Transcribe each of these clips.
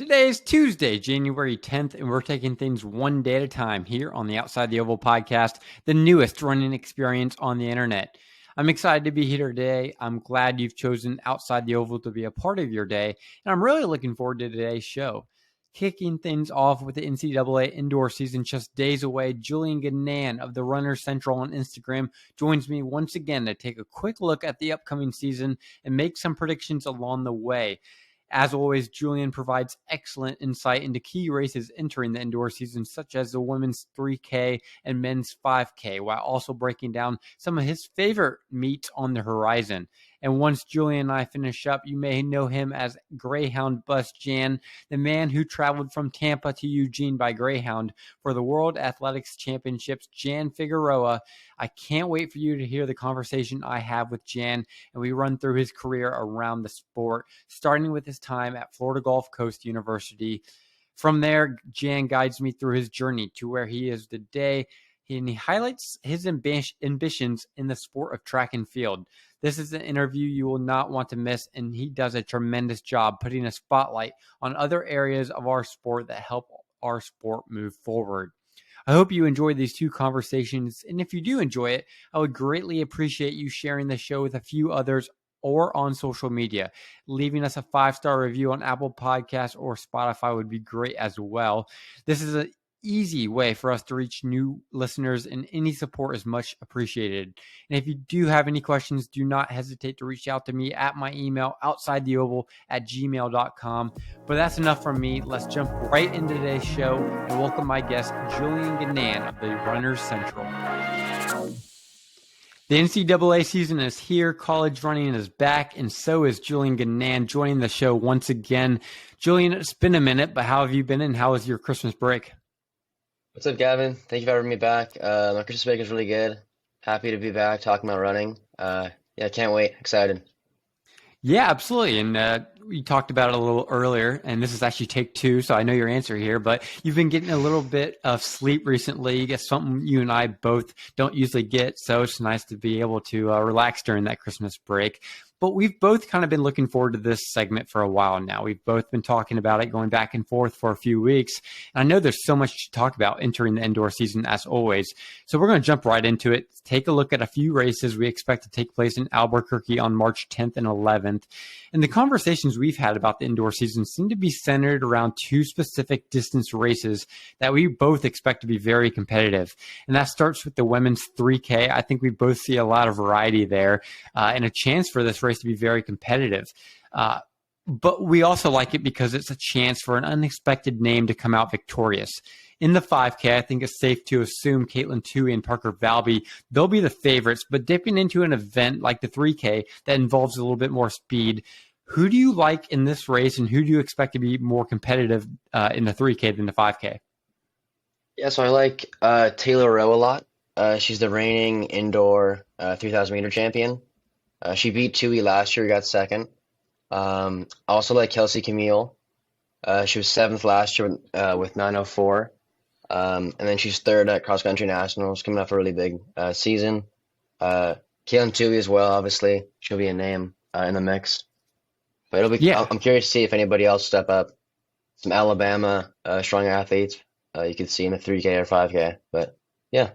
Today is Tuesday, January 10th, and we're taking things one day at a time here on the Outside the Oval podcast, the newest running experience on the internet. I'm excited to be here today. I'm glad you've chosen Outside the Oval to be a part of your day, and I'm really looking forward to today's show. Kicking things off with the NCAA indoor season just days away, Julian Gannan of the Runner Central on Instagram joins me once again to take a quick look at the upcoming season and make some predictions along the way. As always, Julian provides excellent insight into key races entering the indoor season, such as the women's 3K and men's 5K, while also breaking down some of his favorite meets on the horizon. And once Julian and I finish up, you may know him as Greyhound Bus Jan, the man who traveled from Tampa to Eugene by Greyhound for the World Athletics Championships, Jan Figueroa. I can't wait for you to hear the conversation I have with Jan, and we run through his career around the sport, starting with his time at Florida Gulf Coast University. From there, Jan guides me through his journey to where he is today, and he highlights his ambitions in the sport of track and field. This is an interview you will not want to miss, and he does a tremendous job putting a spotlight on other areas of our sport that help our sport move forward. I hope you enjoyed these two conversations, and if you do enjoy it, I would greatly appreciate you sharing the show with a few others or on social media. Leaving us a 5-star review on Apple Podcasts or Spotify would be great as well. This is an easy way for us to reach new listeners, and any support is much appreciated. And if you do have any questions, do not hesitate to reach out to me at my email, outsidetheoval@gmail.com. But that's enough from me. Let's jump right into today's show and welcome my guest, Julian Gannan of the Runners Central. The NCAA season is here, college running is back, and so is Julian Gannan joining the show once again. Julian, it's been a minute, but how have you been and how was your Christmas break? What's up, Gavin? Thank you for having me back. My Christmas break is really good. Happy to be back talking about running. Can't wait. Excited. Yeah, absolutely. And we talked about it a little earlier, and this is actually take 2, so I know your answer here, but you've been getting a little bit of sleep recently. It's something you and I both don't usually get, so it's nice to be able to relax during that Christmas break. But we've both kind of been looking forward to this segment for a while now. We've both been talking about it, going back and forth for a few weeks. And I know there's so much to talk about entering the indoor season as always. So we're going to jump right into it, take a look at a few races we expect to take place in Albuquerque on March 10th and 11th. And the conversations we've had about the indoor season seem to be centered around 2 specific distance races that we both expect to be very competitive. And that starts with the women's 3K. I think we both see a lot of variety there and a chance for this race to be very competitive. But we also like it because it's a chance for an unexpected name to come out victorious. In the 5K, I think it's safe to assume Caitlin Toohey and Parker Valby, they'll be the favorites, but dipping into an event like the 3K that involves a little bit more speed, who do you like in this race and who do you expect to be more competitive in the 3K than the 5K? Yeah, so I like Taylor Rowe a lot. She's the reigning indoor 3,000 meter champion. She beat Toohey last year, got second. I also like Kelsey Camille. She was 7th last year with 9:04. And then she's 3rd at cross country nationals, coming off a really big season. Caitlin Toohey as well, obviously. She'll be a name in the mix. But it'll be. Yeah. I'm curious to see if anybody else step up. Some Alabama strong athletes you could see in the 3K or 5K. But yeah.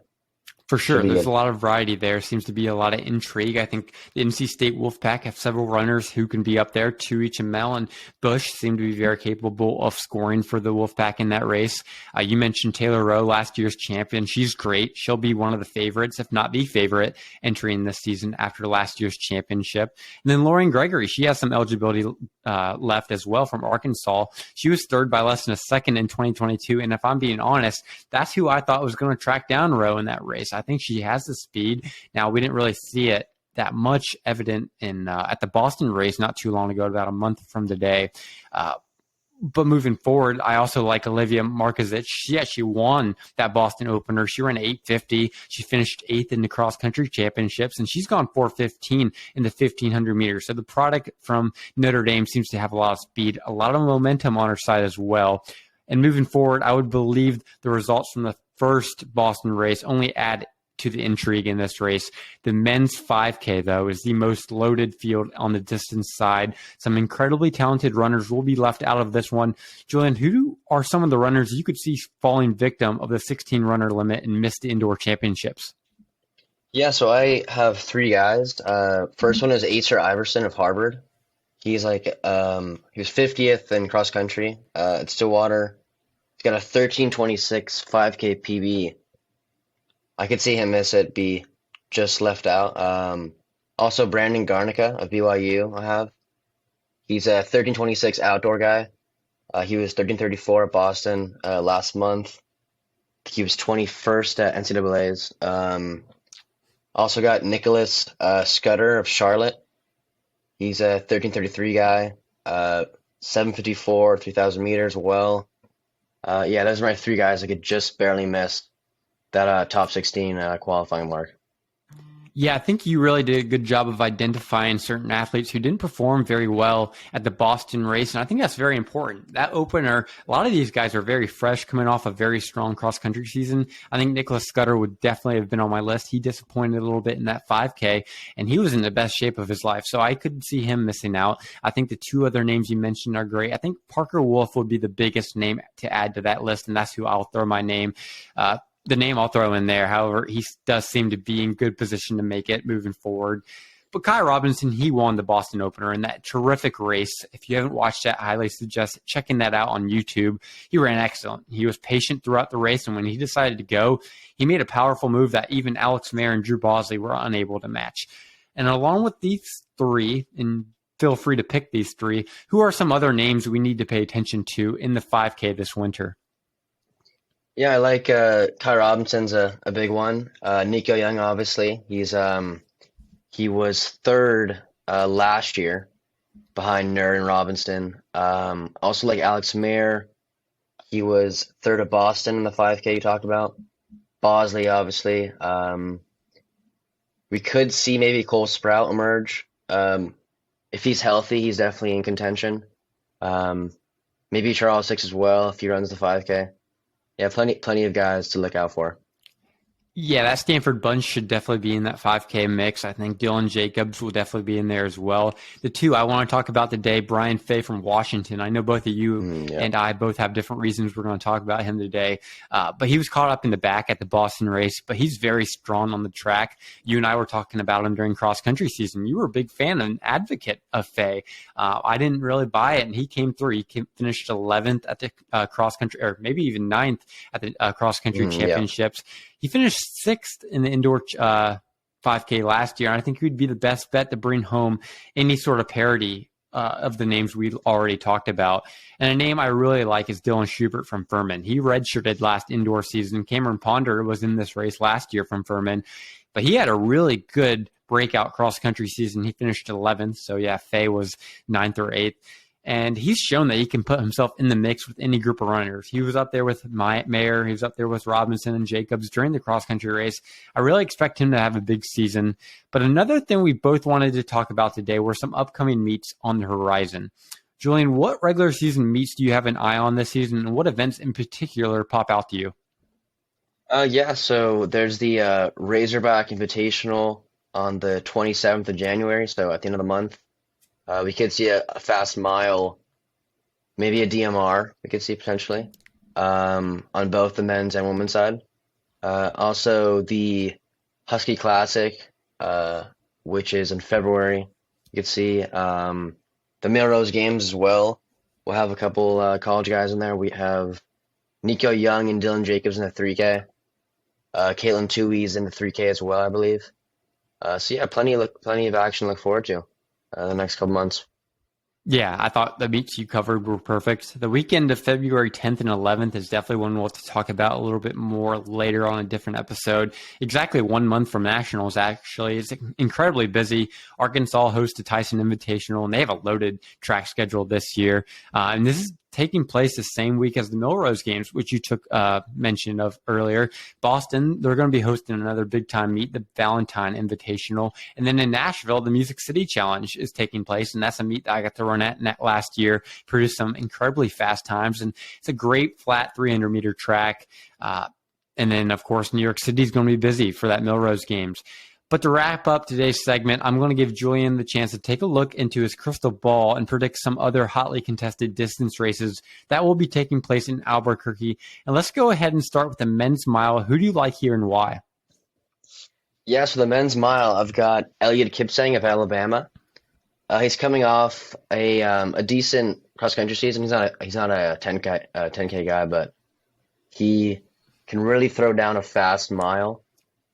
For sure. There's a lot of variety there. Seems to be a lot of intrigue. I think the NC State Wolfpack have several runners who can be up there. Toohey, Mel, and Bush seem to be very capable of scoring for the Wolfpack in that race. You mentioned Taylor Rowe, last year's champion. She's great. She'll be one of the favorites, if not the favorite, entering this season after last year's championship. And then Lauren Gregory, she has some eligibility left as well from Arkansas. She was 3rd by less than a second in 2022. And if I'm being honest, that's who I thought was going to track down Rowe in that race. I think she has the speed. Now, we didn't really see it that much evident in at the Boston race not too long ago, about a month from today. But moving forward, I also like Olivia Markovic. She actually won that Boston opener. She ran 8:50. She finished 8th in the cross country championships, and she's gone 4:15 in the 1,500 meters. So the product from Notre Dame seems to have a lot of speed, a lot of momentum on her side as well. And moving forward, I would believe the results from the first Boston race only add to the intrigue in this race. The men's 5K, though, is the most loaded field on the distance side. Some incredibly talented runners will be left out of this one. Julian, who are some of the runners you could see falling victim of the 16-runner limit and missed indoor championships? Yeah, so I have three guys. First one is Acer Iverson of Harvard. He's he was 50th in cross country at Stillwater. He's got a 13:26 5K PB. I could see him miss it, be just left out. Also Brandon Garnica of BYU I have. He's a 13:26 outdoor guy. He was 13:34 at Boston last month. He was 21st at NCAA's. Also got Nicholas Scudder of Charlotte. He's a 13:33 guy. 7:54, 3,000 meters. Well, yeah, those are my three guys. I could just barely miss that top 16 qualifying mark. Yeah, I think you really did a good job of identifying certain athletes who didn't perform very well at the Boston race. And I think that's very important. That opener, a lot of these guys are very fresh, coming off a very strong cross-country season. I think Nicholas Scudder would definitely have been on my list. He disappointed a little bit in that 5K, and he was in the best shape of his life. So I could see him missing out. I think the two other names you mentioned are great. I think Parker Wolf would be the biggest name to add to that list, and that's who I'll throw my name. The name I'll throw in there. However, he does seem to be in good position to make it moving forward. But Kai Robinson, he won the Boston opener in that terrific race. If you haven't watched that, I highly suggest checking that out on YouTube. He ran excellent. He was patient throughout the race, and when he decided to go, he made a powerful move that even Alex Mayer and Drew Bosley were unable to match. And along with these three, and feel free to pick these three, who are some other names we need to pay attention to in the 5K this winter? Yeah, I like Kai Robinson's a big one. Nico Young, obviously, he was third last year behind Nerd and Robinson. Also like Alex Mayer, he was third at Boston in the 5K you talked about. Bosley, obviously. We could see maybe Cole Sprout emerge. If he's healthy, he's definitely in contention. Maybe Charles Six as well if he runs the 5K. Yeah, plenty of guys to look out for. Yeah, that Stanford bunch should definitely be in that 5K mix. I think Dylan Jacobs will definitely be in there as well. The two I want to talk about today, Brian Fay from Washington. I know both of you and I both have different reasons we're going to talk about him today. But he was caught up in the back at the Boston race, but he's very strong on the track. You and I were talking about him during cross-country season. You were a big fan and advocate of Fay. I didn't really buy it, and he came through. He finished 11th at the cross-country, or maybe even 9th at the cross-country championships. Yeah. He finished 6th in the indoor 5K last year, and I think he would be the best bet to bring home any sort of parity of the names we already talked about. And a name I really like is Dylan Schubert from Furman. He redshirted last indoor season. Cameron Ponder was in this race last year from Furman, but he had a really good breakout cross-country season. He finished 11th, so yeah, Fay was 9th or 8th. And he's shown that he can put himself in the mix with any group of runners. He was up there with Mayer. He was up there with Robinson and Jacobs during the cross-country race. I really expect him to have a big season. But another thing we both wanted to talk about today were some upcoming meets on the horizon. Julian, what regular season meets do you have an eye on this season, and what events in particular pop out to you? Yeah, so there's the Razorback Invitational on the 27th of January, so at the end of the month. We could see a fast mile, maybe a DMR, we could see potentially, on both the men's and women's side. Also, the Husky Classic, which is in February. You could see the Melrose Games as well. We'll have a couple college guys in there. We have Nico Young and Dylan Jacobs in the 3K. Caitlin Tuohy's in the 3K as well, I believe. So yeah, plenty of action to look forward to the next couple months. Yeah, I thought the meets you covered were perfect. The weekend of February 10th and 11th is definitely one we'll have to talk about a little bit more later on a different episode. Exactly 1 month from Nationals, actually. It's incredibly busy. Arkansas hosts the Tyson Invitational, and they have a loaded track schedule this year. And this is taking place the same week as the Melrose Games, which you took mention of earlier. Boston, they're going to be hosting another big-time meet, the Valentine Invitational. And then in Nashville, the Music City Challenge is taking place, and that's a meet that I got to run at last year, produced some incredibly fast times. And it's a great flat 300-meter track. And then, of course, New York City is going to be busy for that Millrose Games. But to wrap up today's segment, I'm going to give Julian the chance to take a look into his crystal ball and predict some other hotly contested distance races that will be taking place in Albuquerque. And let's go ahead and start with the men's mile. Who do you like here and why? Yeah, so the men's mile, I've got Elliot Kipsang of Alabama. He's coming off a decent cross country season. He's not a 10K guy, but he can really throw down a fast mile.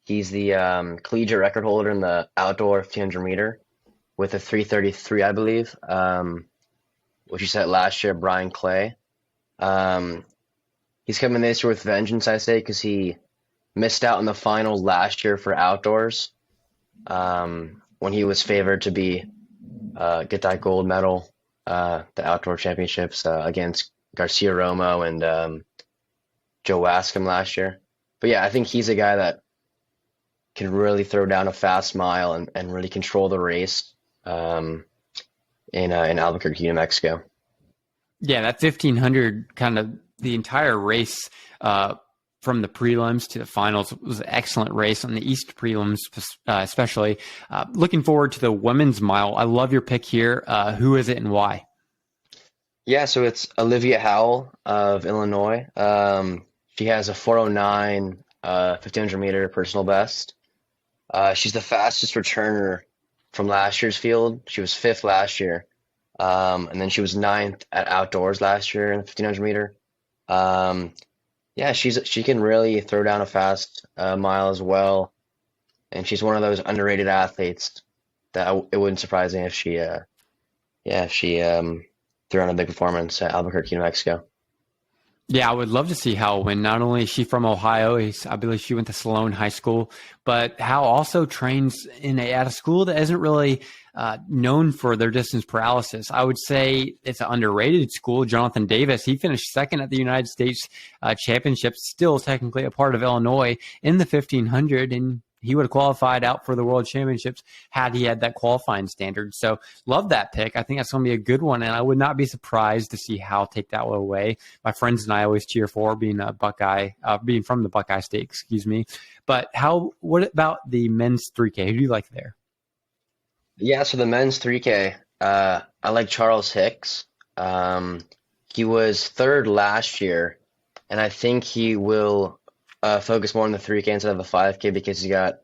He's the collegiate record holder in the outdoor 1500 meter with a 3:33, I believe, which he set last year, Brian Clay. He's coming this year with vengeance, I say, because he missed out in the finals last year for outdoors when he was favored to get that gold medal, the outdoor championships against Garcia Romo and Joe Wascom last year. But yeah, I think he's a guy that can really throw down a fast mile and really control the race in Albuquerque, New Mexico. Yeah, that 1500, kind of the entire race from the prelims to the finals was an excellent race on the East prelims, especially. Looking forward to the women's mile. I love your pick here. Who is it and why? Yeah, so it's Olivia Howell of Illinois. She has a 4:09 1500 meter personal best. She's the fastest returner from last year's field. She was fifth last year, and then she was ninth at outdoors last year in the 1500 meter. Yeah, she can really throw down a fast mile as well, and she's one of those underrated athletes that it wouldn't surprise me if she threw on a big performance at Albuquerque, New Mexico. Yeah, I would love to see Hal win. Not only is she from Ohio, I believe she went to Sloan High School, but Hal also trains at a school that isn't really known for their distance paralysis. I would say it's an underrated school. Jonathan Davis, he finished second at the United States Championships, still technically a part of Illinois in the 1500, and he would have qualified out for the World Championships had he had that qualifying standard. So love that pick. I think that's going to be a good one, and I would not be surprised to see Hal take that one away. My friends and I always cheer for being a Buckeye, being from the Buckeye State, excuse me. But what about the men's 3K? Who do you like there? Yeah, so the men's 3K, I like Charles Hicks. He was third last year, and I think he will focus more on the 3K instead of the 5K because he's got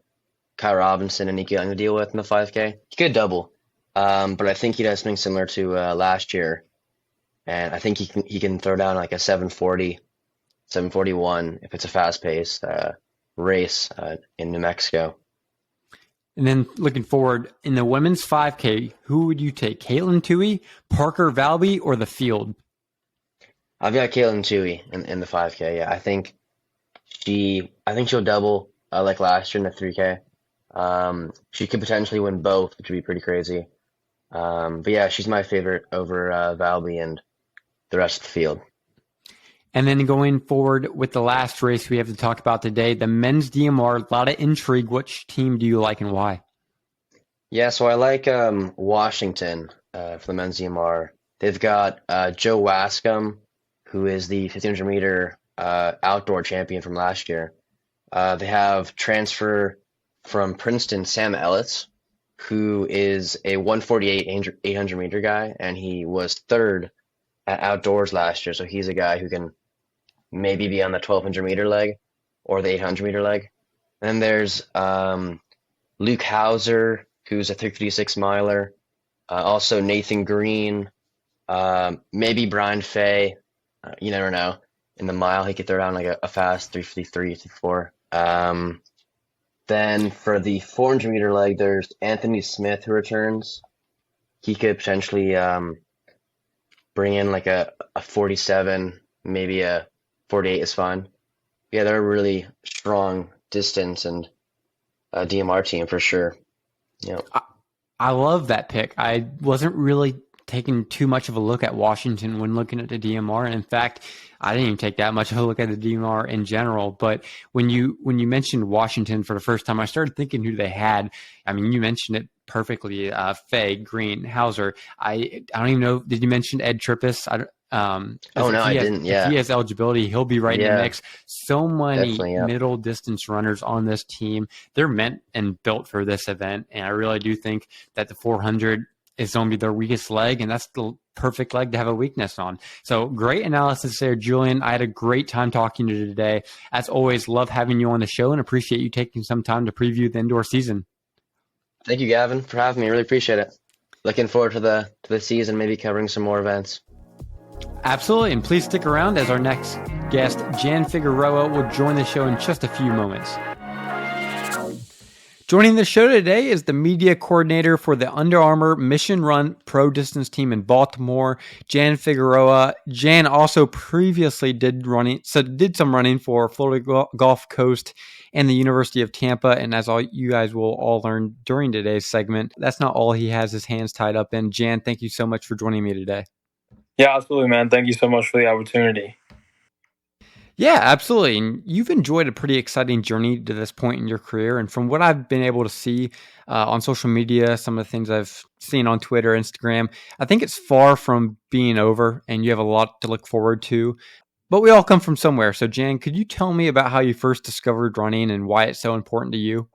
Kyle Robinson and Nicky Young to deal with in the 5K. He could double, but I think he does something similar to last year, and I think he can throw down like a 740, 741 if it's a fast-paced race in New Mexico. And then looking forward, in the women's 5K, who would you take? Caitlin Toohey, Parker Valby, or the field? I've got Caitlin Toohey in the 5K. Yeah, I think she'll double like last year in the 3K. She could potentially win both, which would be pretty crazy. But yeah, she's my favorite over Valby and the rest of the field. And then going forward with the last race we have to talk about today, the men's DMR, a lot of intrigue. Which team do you like and why? Yeah, so I like Washington for the men's DMR. They've got Joe Wascom, who is the 1500 meter outdoor champion from last year. They have transfer from Princeton, Sam Ellis, who is a 148 800 meter guy, and he was third at outdoors last year. So he's a guy who can maybe be on the 1200 meter leg or the 800 meter leg. And then there's Luke Hauser, who's a 356 miler. Also Nathan Green, maybe Brian Fay. You never know. In the mile, he could throw down like a fast 353, 354. Then for the 400 meter leg, there's Anthony Smith who returns. He could potentially bring in like a 47, maybe a 48 is fine. Yeah, they're a really strong distance and DMR team for sure. Yeah, I love that pick. I wasn't really taking too much of a look at Washington when looking at the DMR. And in fact, I didn't even take that much of a look at the DMR in general. But when you mentioned Washington for the first time, I started thinking who they had. I mean, you mentioned it perfectly. Fay, Green, Hauser. I don't even know. Did you mention Ed Trippus? Oh no, I didn't. If he Yeah, has eligibility, he'll be right in the yeah, mix. So many definitely. Yep. middle distance runners on this team. They're meant and built for this event, and I really do think that the 400 is going to be their weakest leg, and that's the perfect leg to have a weakness on. So great analysis there, Julian. I had a great time talking to you today. As always, love having you on the show and appreciate you taking some time to preview the indoor season. Thank you, Gavin, for having me. Really appreciate it. Looking forward to the season, maybe covering some more events. Absolutely, and please stick around as our next guest, Jan Figueroa, will join the show in just a few moments. Joining the show today is the media coordinator for the Under Armour Mission Run Pro Distance team in Baltimore, Jan Figueroa. Jan also previously did some running for Florida Gulf Coast and the University of Tampa. And as you guys will all learn during today's segment, that's not all he has his hands tied up in. Jan, thank you so much for joining me today. Yeah, absolutely, man. Thank you so much for the opportunity. Yeah, absolutely. And you've enjoyed a pretty exciting journey to this point in your career. And from what I've been able to see on social media, some of the things I've seen on Twitter, Instagram, I think it's far from being over and you have a lot to look forward to. But we all come from somewhere. So, Jan, could you tell me about how you first discovered running and why it's so important to you?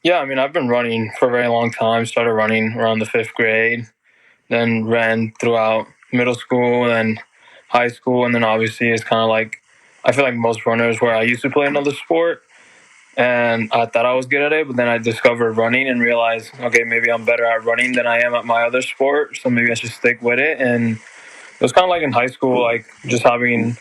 Yeah, I mean, I've been running for a very long time. Started running around the 5th grade, then ran throughout middle school and high school. And then obviously it's kind of like, I feel like most runners where I used to play another sport and I thought I was good at it, but then I discovered running and realized, okay, maybe I'm better at running than I am at my other sport. So maybe I should stick with it. And it was kind of like in high school, like just having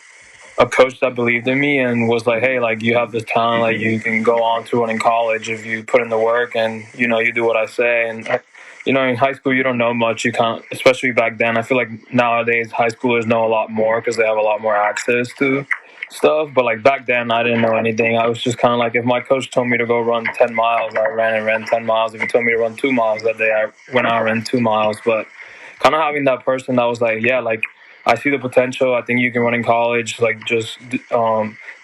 a coach that believed in me and was like, hey, like, you have this talent, like, you can go on to it in college if you put in the work and, you know, you do what I say. And, you know, in high school, you don't know much. You can't, especially back then. I feel like nowadays high schoolers know a lot more because they have a lot more access to stuff. But, like, back then, I didn't know anything. I was just kind of like, if my coach told me to go run 10 miles, I ran 10 miles. If he told me to run 2 miles that day, I went out and ran 2 miles. But kind of having that person that was like, yeah, like, I see the potential. I think you can run in college. Like, just do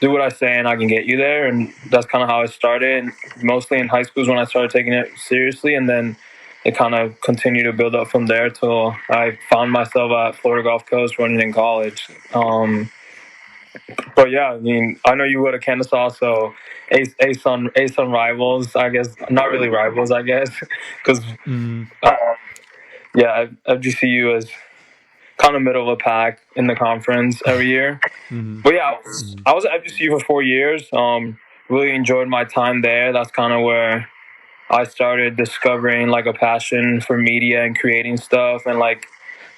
what I say and I can get you there. And that's kind of how it started. And mostly in high school is when I started taking it seriously. And then it kind of continued to build up from there till I found myself at Florida Gulf Coast running in college. But yeah, I mean, I know you go to Kennesaw, so A-Sun rivals, I guess. Not really rivals, I guess. Because, yeah, FGCU is kind of middle of the pack in the conference every year. But yeah, I was at FGCU for 4 years. Really enjoyed my time there. That's kind of where I started discovering like a passion for media and creating stuff and like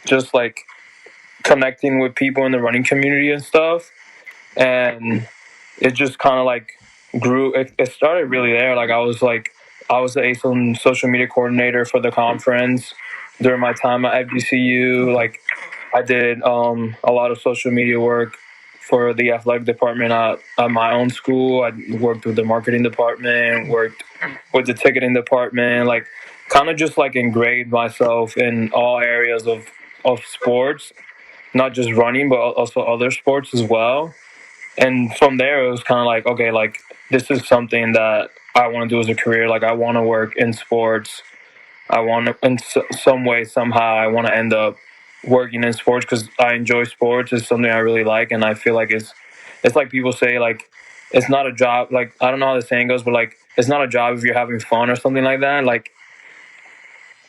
just like connecting with people in the running community and stuff. And it just kind of like grew. It started really there. Like I was the ASON social media coordinator for the conference during my time at FGCU. Like I did a lot of social media work for the athletic department at my own school. I worked with the marketing department, worked with the ticketing department, like kind of just like ingrained myself in all areas of sports, not just running, but also other sports as well. And from there, it was kind of like, okay, like this is something that I want to do as a career. Like I want to work in sports. I want to, in some way, somehow, I want to end up working in sports because I enjoy sports. It's something I really like, and I feel like it's like people say, like it's not a job. Like I don't know how the saying goes, but like it's not a job if you're having fun or something like that. Like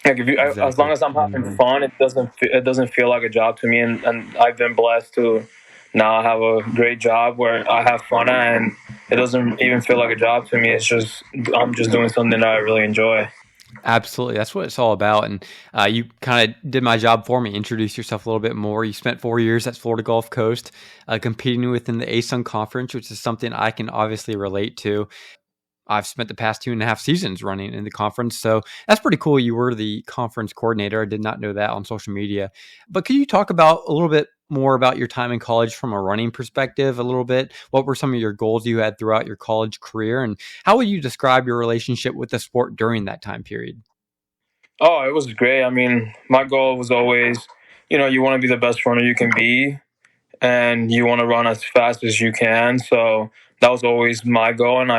if you, exactly. As long as I'm having fun, it doesn't feel like a job to me. And I've been blessed to now have a great job where I have fun and it doesn't even feel like a job to me. It's just I'm just doing something that I really enjoy. Absolutely. That's what it's all about. And you kind of did my job for me. Introduce yourself a little bit more. You spent 4 years at Florida Gulf Coast competing within the ASUN Conference, which is something I can obviously relate to. I've spent the past 2.5 seasons running in the conference. So that's pretty cool. You were the conference coordinator. I did not know that on social media. But could you talk about a little bit more about your time in college from a running perspective a little bit? What were some of your goals you had throughout your college career? And how would you describe your relationship with the sport during that time period? Oh, it was great. I mean, my goal was always, you know, you want to be the best runner you can be and you want to run as fast as you can. So that was always my goal. And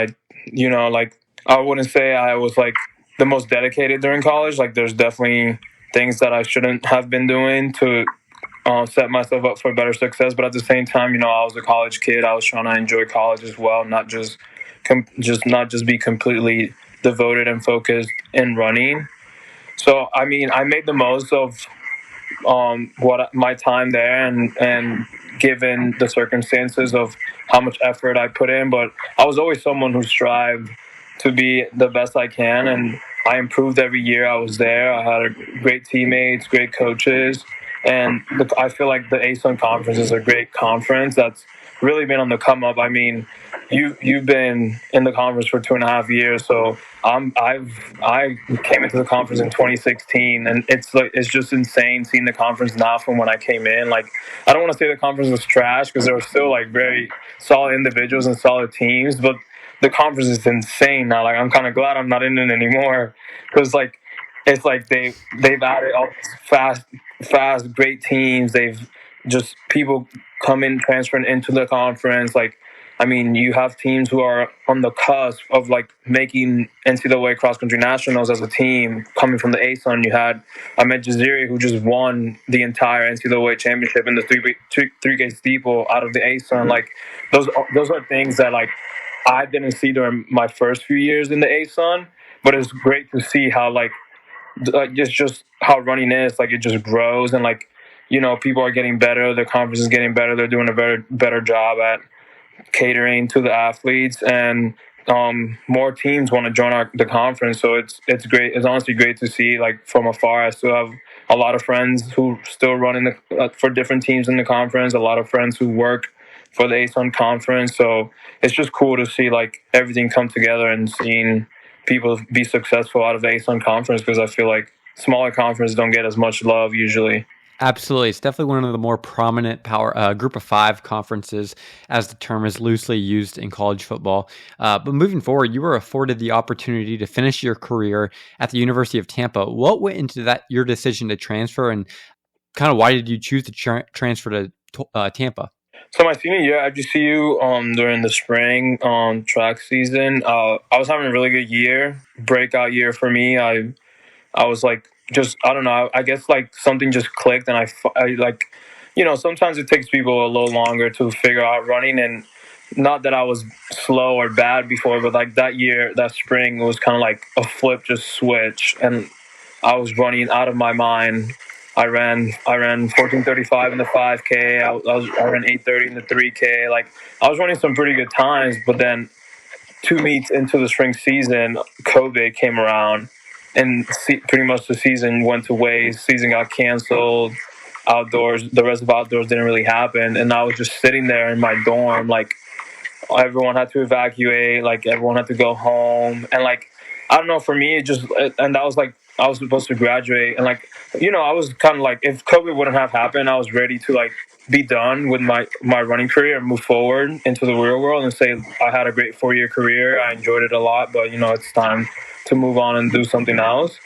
like, I wouldn't say I was like the most dedicated during college. Like, there's definitely things that I shouldn't have been doing to set myself up for better success. But at the same time, I was a college kid. I was trying to enjoy college as well, not just be completely devoted and focused in running. So I made the most of what my time there, and given the circumstances of how much effort I put in. But I was always someone who strived to be the best I can, and I improved every year I was there. I had great teammates, great coaches, and I feel like the ASUN conference is a great conference that's really been on the come up. I mean, you've been in the conference for 2.5 years, so I came into the conference in 2016, and it's just insane seeing the conference now from when I came in. Like, I don't want to say the conference was trash, because there were still like very solid individuals and solid teams, but the conference is insane now. Like, I'm kind of glad I'm not in it anymore, because like it's like they've added all these fast great teams. They've just people come in transferring into the conference. Like, I mean, you have teams who are on the cusp of like making NCAA cross country nationals as a team coming from the ASUN. You had Ahmed Jaziri, who just won the entire NCAA championship in the 3K steeple out of the ASUN. Like, those are things that like I didn't see during my first few years in the ASUN, but it's great to see how like just how running is. Like, it just grows, and like, people are getting better. The conference is getting better. They're doing a better job at catering to the athletes, and more teams want to join the conference. So it's great. It's honestly great to see, like, from afar. I still have a lot of friends who still run for different teams in the conference, a lot of friends who work for the ASUN conference. So it's just cool to see like everything come together and seeing people be successful out of the ASUN conference, because I feel like smaller conferences don't get as much love usually. Absolutely. It's definitely one of the more prominent group of five conferences, as the term is loosely used in college football. But moving forward, you were afforded the opportunity to finish your career at the University of Tampa. What went into your decision to transfer, and kind of why did you choose to transfer to Tampa? So my senior year at GCU, during the spring track season, I was having a really good year, breakout year for me. I was like, I don't know, I guess like something just clicked, and I like, sometimes it takes people a little longer to figure out running, and not that I was slow or bad before, but like that spring, it was kind of like a flip, just switch, and I was running out of my mind. I ran 14:35 in the 5K. I ran 8:30 in the 3K. Like, I was running some pretty good times, but then 2 meets into the spring season, COVID came around, and pretty much the season went to waste. Season got canceled. The rest of outdoors didn't really happen, and I was just sitting there in my dorm. Like, everyone had to evacuate. Like, everyone had to go home, and like, I don't know. For me, and that was like, I was supposed to graduate, and like, I was kind of like, if COVID wouldn't have happened, I was ready to like be done with my running career and move forward into the real world and say I had a great 4-year career. I enjoyed it a lot, but it's time to move on and do something else.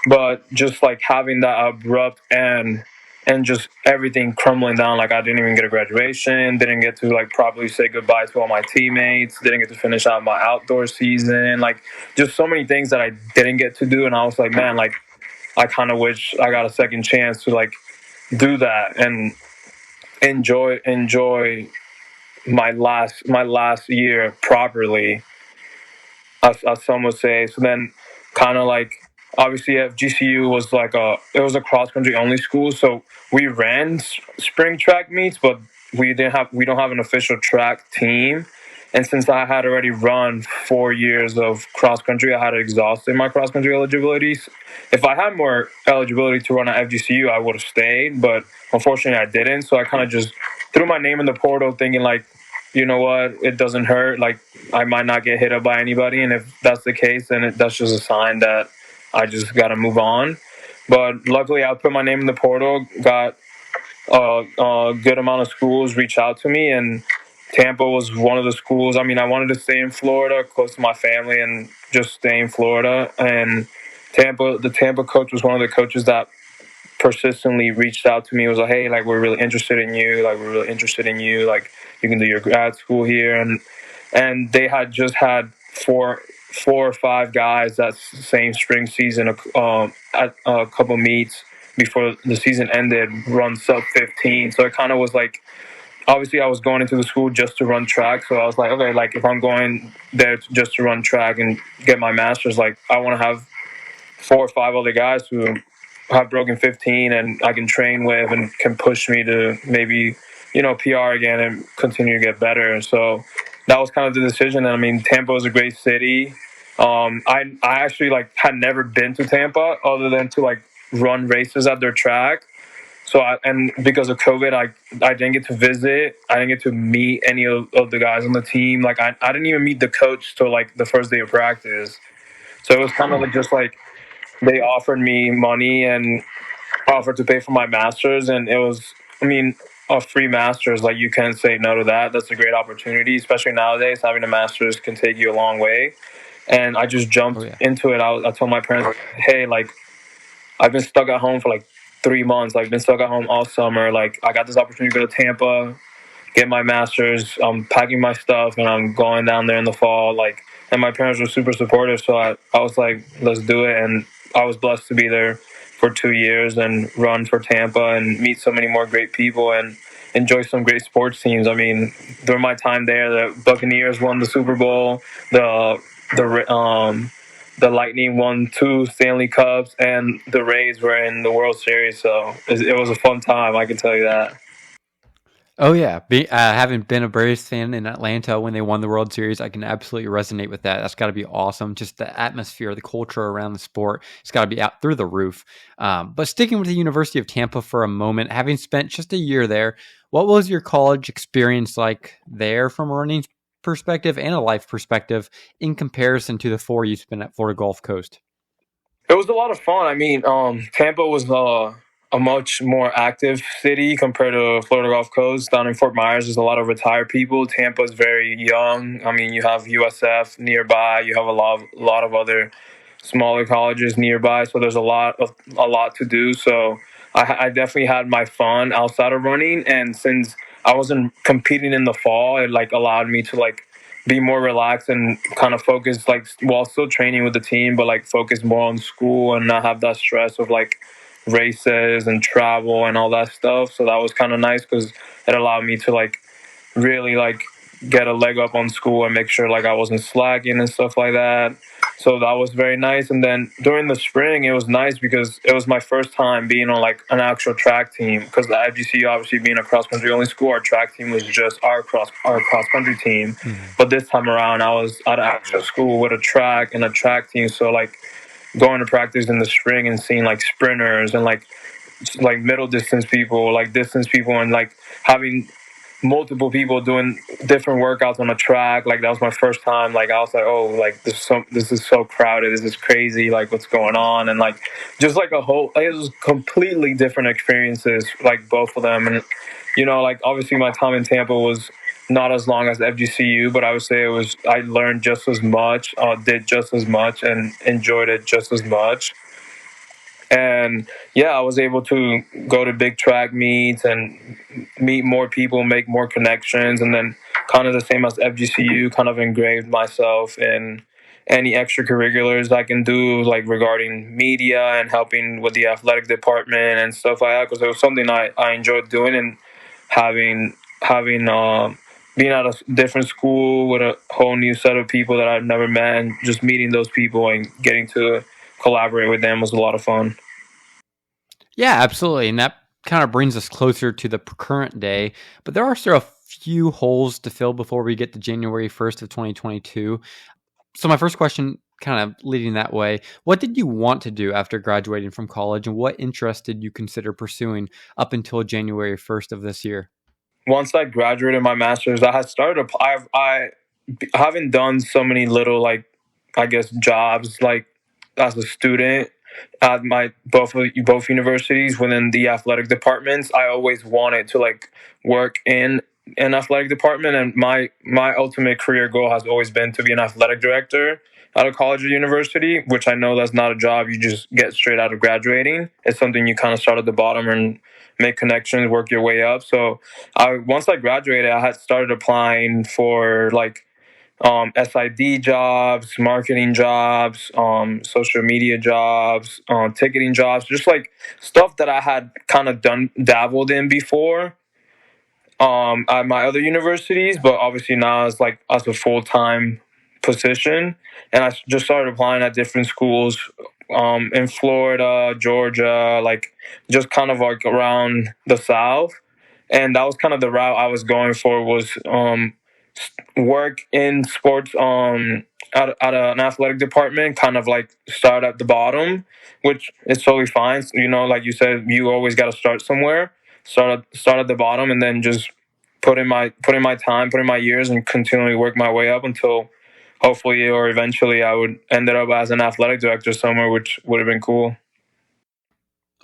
But just like having that abrupt end and just everything crumbling down, like, I didn't even get a graduation, didn't get to like properly say goodbye to all my teammates, didn't get to finish out my outdoor season, like, just so many things that I didn't get to do. And I was like, man, like, I kind of wish I got a second chance to like do that and enjoy my last year properly, as some would say. So then, kind of like, obviously GCU was like it was a cross country only school, so we ran spring track meets, but we don't have an official track team. And since I had already run 4 years of cross country, I had exhausted my cross country eligibilities. If I had more eligibility to run at FGCU, I would have stayed, but unfortunately I didn't. So I kind of just threw my name in the portal, thinking like, you know what, it doesn't hurt. Like, I might not get hit up by anybody, and if that's the case, then that's just a sign that I just got to move on. But luckily, I put my name in the portal, got a good amount of schools reach out to me, and Tampa was one of the schools. I mean, I wanted to stay in Florida, close to my family, and just stay in Florida. And the Tampa coach was one of the coaches that persistently reached out to me. It was like, hey, like, we're really interested in you. Like, we're really interested in you. Like, you can do your grad school here. And they had just had four or five guys that same spring season at a couple meets before the season ended, run sub 15. So it kind of was like, obviously I was going into the school just to run track. So I was like, okay, like if I'm going there just to run track and get my master's, like I want to have 4 or 5 other guys who have broken 15 and I can train with and can push me to maybe, PR again and continue to get better. So that was kind of the decision. And I mean, Tampa is a great city. I actually had never been to Tampa other than to run races at their track. So and because of COVID, I didn't get to visit. I didn't get to meet any of the guys on the team. Like I didn't even meet the coach till the first day of practice. So it was kind of just they offered me money and offered to pay for my master's, and it was, I mean, a free master's. Like you can't say no to that. That's a great opportunity, especially nowadays. Having a master's can take you a long way. And I just jumped into it. I told my parents, hey, I've been stuck at home for 3 months. I've been stuck at home all summer. I got this opportunity to go to Tampa, get my master's. I'm packing my stuff and I'm going down there in the fall. And my parents were super supportive. So I was like, let's do it. And I was blessed to be there for 2 years and run for Tampa and meet so many more great people and enjoy some great sports teams. I mean, during my time there, the Buccaneers won the Super Bowl. The Lightning won 2 Stanley Cups, and the Rays were in the World Series. So it was a fun time, I can tell you that. Oh, yeah. Having been a Braves fan in Atlanta when they won the World Series, I can absolutely resonate with that. That's got to be awesome. Just the atmosphere, the culture around the sport, it's got to be out through the roof. But sticking with the University of Tampa for a moment, having spent just a year there, what was your college experience like there from a running perspective and a life perspective in comparison to the 4 you spent at Florida Gulf Coast? It was a lot of fun. I mean, Tampa was a much more active city compared to Florida Gulf Coast. Down in Fort Myers, there's a lot of retired people. Tampa is very young. I mean, you have USF nearby. You have a lot of other smaller colleges nearby. So there's a lot to do. So I definitely had my fun outside of running. And since I wasn't competing in the fall, it allowed me to be more relaxed and kind of focus while still training with the team, but focus more on school and not have that stress of races and travel and all that stuff. So that was kind of nice because it allowed me to really get a leg up on school and make sure I wasn't slacking and stuff like that. So that was very nice. And then during the spring, it was nice because it was my first time being on an actual track team. Because the FGCU, obviously being a cross country only school, our track team was just our cross country team. Mm-hmm. But this time around, I was at an actual school with a track and a track team. So going to practice in the spring and seeing sprinters and middle distance people, distance people, and having multiple people doing different workouts on a track. That was my first time. I was oh, this is so crowded. This is crazy. What's going on? And just a whole, it was completely different experiences, both of them. And, obviously my time in Tampa was not as long as FGCU, but I would say I learned just as much, did just as much, and enjoyed it just as much. And yeah, I was able to go to big track meets and meet more people, make more connections, and then kind of the same as FGCU, kind of engraved myself in any extracurriculars I can do, regarding media and helping with the athletic department and stuff like that, because it was something I enjoyed doing, and having being at a different school with a whole new set of people that I've never met, and just meeting those people and getting to collaborate with them was a lot of fun. Yeah, absolutely. And that kind of brings us closer to the current day, but there are still a few holes to fill before we get to January 1st of 2022. So my first question, kind of leading that way, what did you want to do after graduating from college, and what interest did you consider pursuing up until January 1st of this year? Once I graduated my master's, I had started, I haven't done so many little, I guess, jobs, as a student at both universities within the athletic departments. I always wanted to work in an athletic department, and my ultimate career goal has always been to be an athletic director at a college or university, which I know that's not a job you just get straight out of graduating. It's something you kind of start at the bottom and make connections, work your way up. So once I graduated, I had started applying for SID jobs, marketing jobs, social media jobs, ticketing jobs, just like stuff that I had kind of dabbled in before at my other universities, but obviously now as a full-time position. And I just started applying at different schools in Florida, Georgia, like just kind of like around the South. And that was kind of the route I was going for, was work in sports at an athletic department, kind of like start at the bottom, which is totally fine. You know, like you said, you always got to start somewhere. Start at the bottom, and then just put in my time, put in my years, and continually work my way up until hopefully or eventually I would end up as an athletic director somewhere, which would have been cool.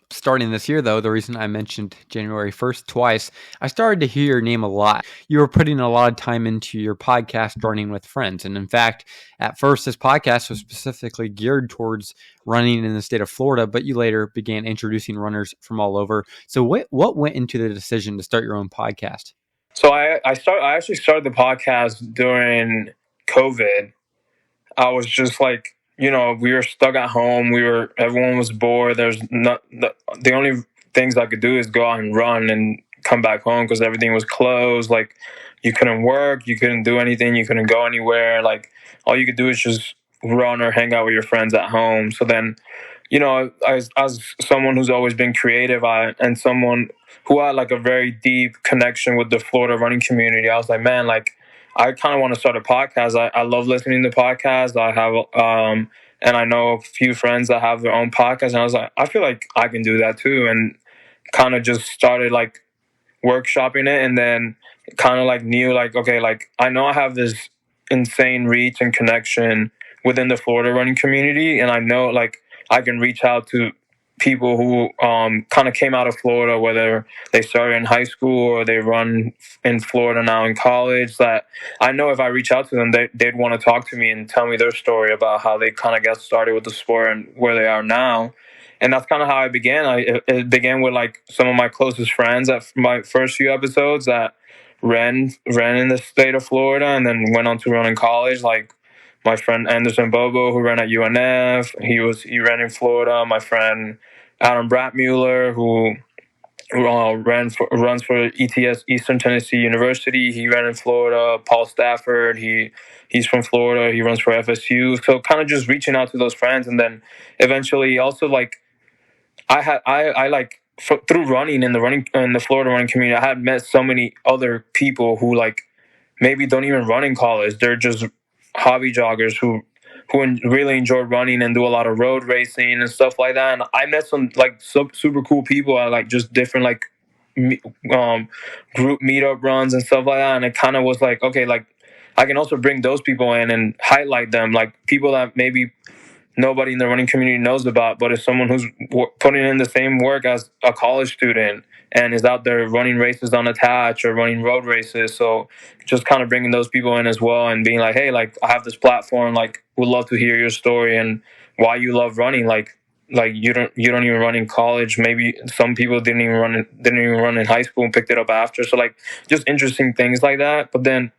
Starting this year, though, the reason I mentioned January 1st twice, I started to hear your name a lot. You were putting a lot of time into your podcast, Running with Friends. And in fact, at first, this podcast was specifically geared towards running in the state of Florida, but you later began introducing runners from all over. So what went into the decision to start your own podcast? So I actually started the podcast during COVID. I was just like, you know, we were stuck at home. Everyone was bored. The only things I could do is go out and run and come back home because everything was closed. Like, you couldn't work, you couldn't do anything, you couldn't go anywhere. Like, all you could do is just run or hang out with your friends at home. So then, you know, as someone who's always been creative, and someone who had like a very deep connection with the Florida running community, I was like, man, like, I kind of want to start a podcast. I love listening to podcasts. I have, and I know a few friends that have their own podcast. And I was like, I feel like I can do that too. And kind of just started like workshopping it, and then kind of like knew like, okay, like I know I have this insane reach and connection within the Florida running community. And I know like I can reach out to people who kind of came out of Florida, whether they started in high school or they run in Florida now in college, that I know if I reach out to them, they'd want to talk to me and tell me their story about how they kind of got started with the sport and where they are now. And that's kind of how I began. It began with like some of my closest friends at my first few episodes that ran in the state of Florida and then went on to run in college, like my friend Anderson Bobo, who ran at UNF. He ran in Florida. My friend Adam Bratmuller, who runs for ETS, Eastern Tennessee University. He ran in Florida. Paul Stafford, he's from Florida. He runs for FSU. So kind of just reaching out to those friends, and then eventually also like I like through running in the Florida running community, I had met so many other people who like maybe don't even run in college. They're just hobby joggers who really enjoy running and do a lot of road racing and stuff like that. And I met some like super cool people at like just different like group meetup runs and stuff like that. And it kind of was like, okay, like I can also bring those people in and highlight them, like people that maybe nobody in the running community knows about, but it's someone who's putting in the same work as a college student and is out there running races on attach or running road races. So just kind of bringing those people in as well and being like, hey, like I have this platform, like would love to hear your story and why you love running. Like you don't even run in college. Maybe some people didn't even run in high school and picked it up after. So like just interesting things like that. But then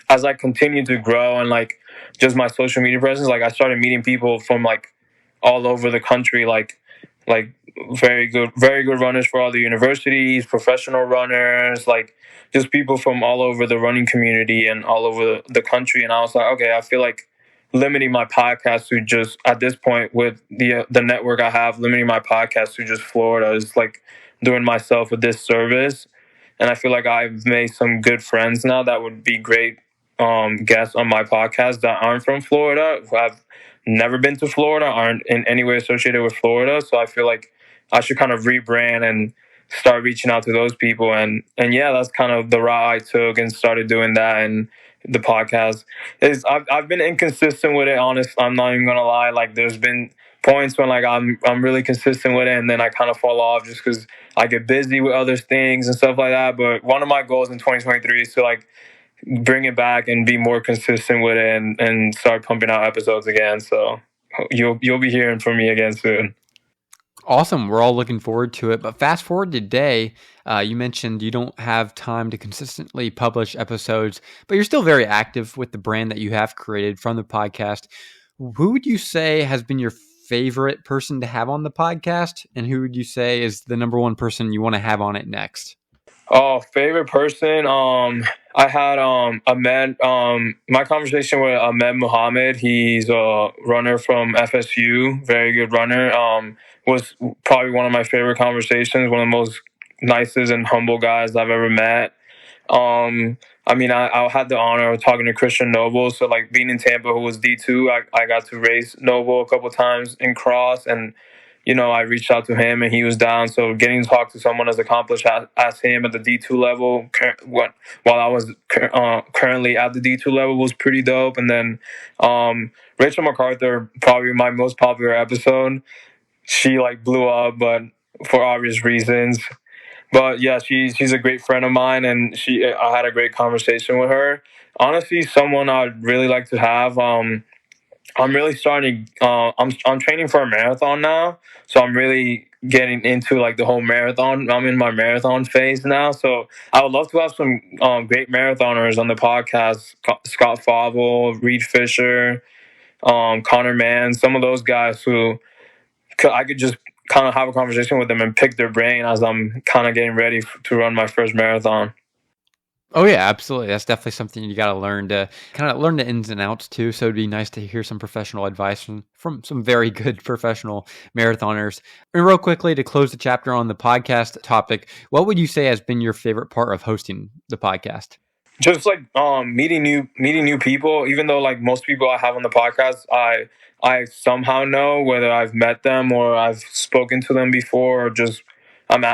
as I continued to grow and like just my social media presence, like I started meeting people from like all over the country, like very good runners for all the universities, professional runners, like just people from all over the running community and all over the country. And I was like, okay, I feel like limiting my podcast to just, at this point with the network I have, limiting my podcast to just Florida is like doing myself a disservice. And I feel like I've made some good friends now that would be great guests on my podcast that aren't from Florida, who have never been to Florida, aren't in any way associated with Florida. So I feel like I should kind of rebrand and start reaching out to those people. And yeah, that's kind of the route I took and started doing that. And the podcast is I've been inconsistent with it, honest. I'm not even gonna lie. Like there's been points when like I'm really consistent with it, and then I kind of fall off just because I get busy with other things and stuff like that. But one of my goals in 2023 is to like bring it back and be more consistent with it and start pumping out episodes again. So you'll be hearing from me again soon. Awesome. We're all looking forward to it. But fast forward today, you mentioned you don't have time to consistently publish episodes, but you're still very active with the brand that you have created from the podcast. Who would you say has been your favorite person to have on the podcast? And who would you say is the number one person you want to have on it next? Oh, favorite person. I had Ahmed. My conversation with Ahmed Muhammad. He's a runner from FSU, very good runner. Was probably one of my favorite conversations. One of the most nicest and humble guys I've ever met. I had the honor of talking to Christian Noble. So, like, being in Tampa, who was D2, I got to race Noble a couple times in cross, and I reached out to him and he was down. So getting to talk to someone as accomplished as him at the D2 level, while I was currently at the D2 level, was pretty dope. And then Rachel MacArthur, probably my most popular episode. She blew up, but for obvious reasons. But yeah, she's a great friend of mine, and I had a great conversation with her. Honestly, someone I'd really like to have. I'm really starting. I'm training for a marathon now, so I'm really getting into the whole marathon. I'm in my marathon phase now, so I would love to have some great marathoners on the podcast. Scott Favell, Reed Fisher, Connor Mann, some of those guys who I could just kind of have a conversation with them and pick their brain as I'm kind of getting ready to run my first marathon. Oh yeah, absolutely. That's definitely something you got to learn to kind of learn the ins and outs too. So it'd be nice to hear some professional advice from some very good professional marathoners. And real quickly to close the chapter on the podcast topic, what would you say has been your favorite part of hosting the podcast? Just meeting new people. Even though most people I have on the podcast, I somehow know whether I've met them or I've spoken to them before, or just I'm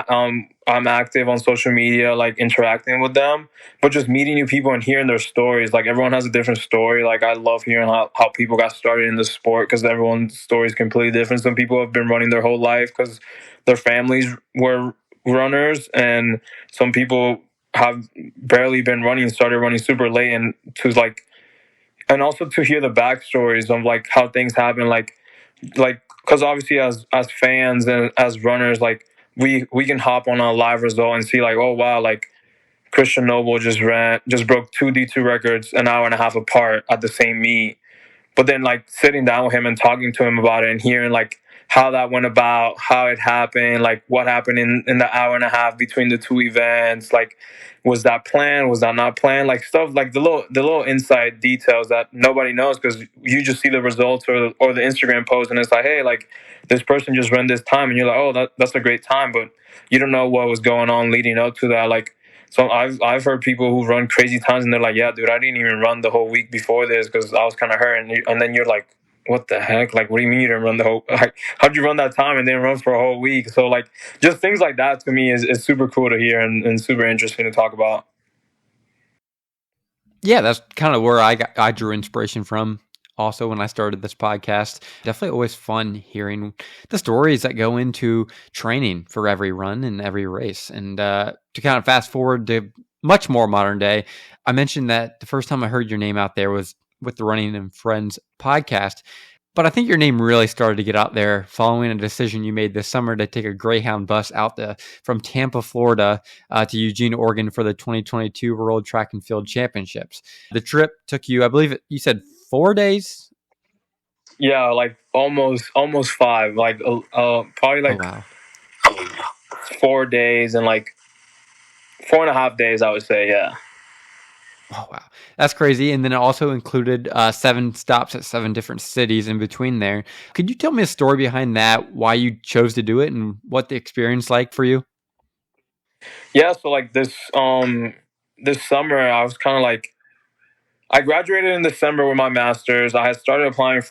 active on social media, interacting with them. But just meeting new people and hearing their stories, everyone has a different story. I love hearing how people got started in the sport, because everyone's story is completely different. Some people have been running their whole life because their families were runners, and some people have barely been running, started running super late, and also to hear the backstories of how things happen, because obviously as fans and as runners, we can hop on a live result and see oh wow, Christian Noble just broke 2 D2 records an hour and a half apart at the same meet. But then sitting down with him and talking to him about it and hearing how that went about, how it happened, what happened in the hour and a half between the two events, was that planned, was that not planned, stuff the little inside details that nobody knows, because you just see the results or the Instagram post and it's hey, this person just ran this time, and you're oh, that's a great time, but you don't know what was going on leading up to that. So I've heard people who run crazy times and they're yeah, dude, I didn't even run the whole week before this because I was kind of hurt, and then you're what the heck? What do you mean you didn't run the whole? How'd you run that time and then run for a whole week? So just things like that to me is super cool to hear and super interesting to talk about. Yeah, that's kind of where I drew inspiration from. Also, when I started this podcast, definitely always fun hearing the stories that go into training for every run and every race. And to kind of fast forward to much more modern day, I mentioned that the first time I heard your name out there was with the Running and Friends podcast. But I think your name really started to get out there following a decision you made this summer to take a Greyhound bus out from Tampa, Florida to Eugene, Oregon for the 2022 World Track and Field Championships. The trip took you, I believe you said 4 days? Yeah, almost 5. Probably oh, wow. 4 days and 4.5 days, I would say, yeah. Oh, wow. That's crazy. And then it also included 7 stops at 7 different cities in between there. Could you tell me a story behind that, why you chose to do it and what the experience like for you? Yeah, so this summer I was kind of I graduated in December with my master's. I had started applying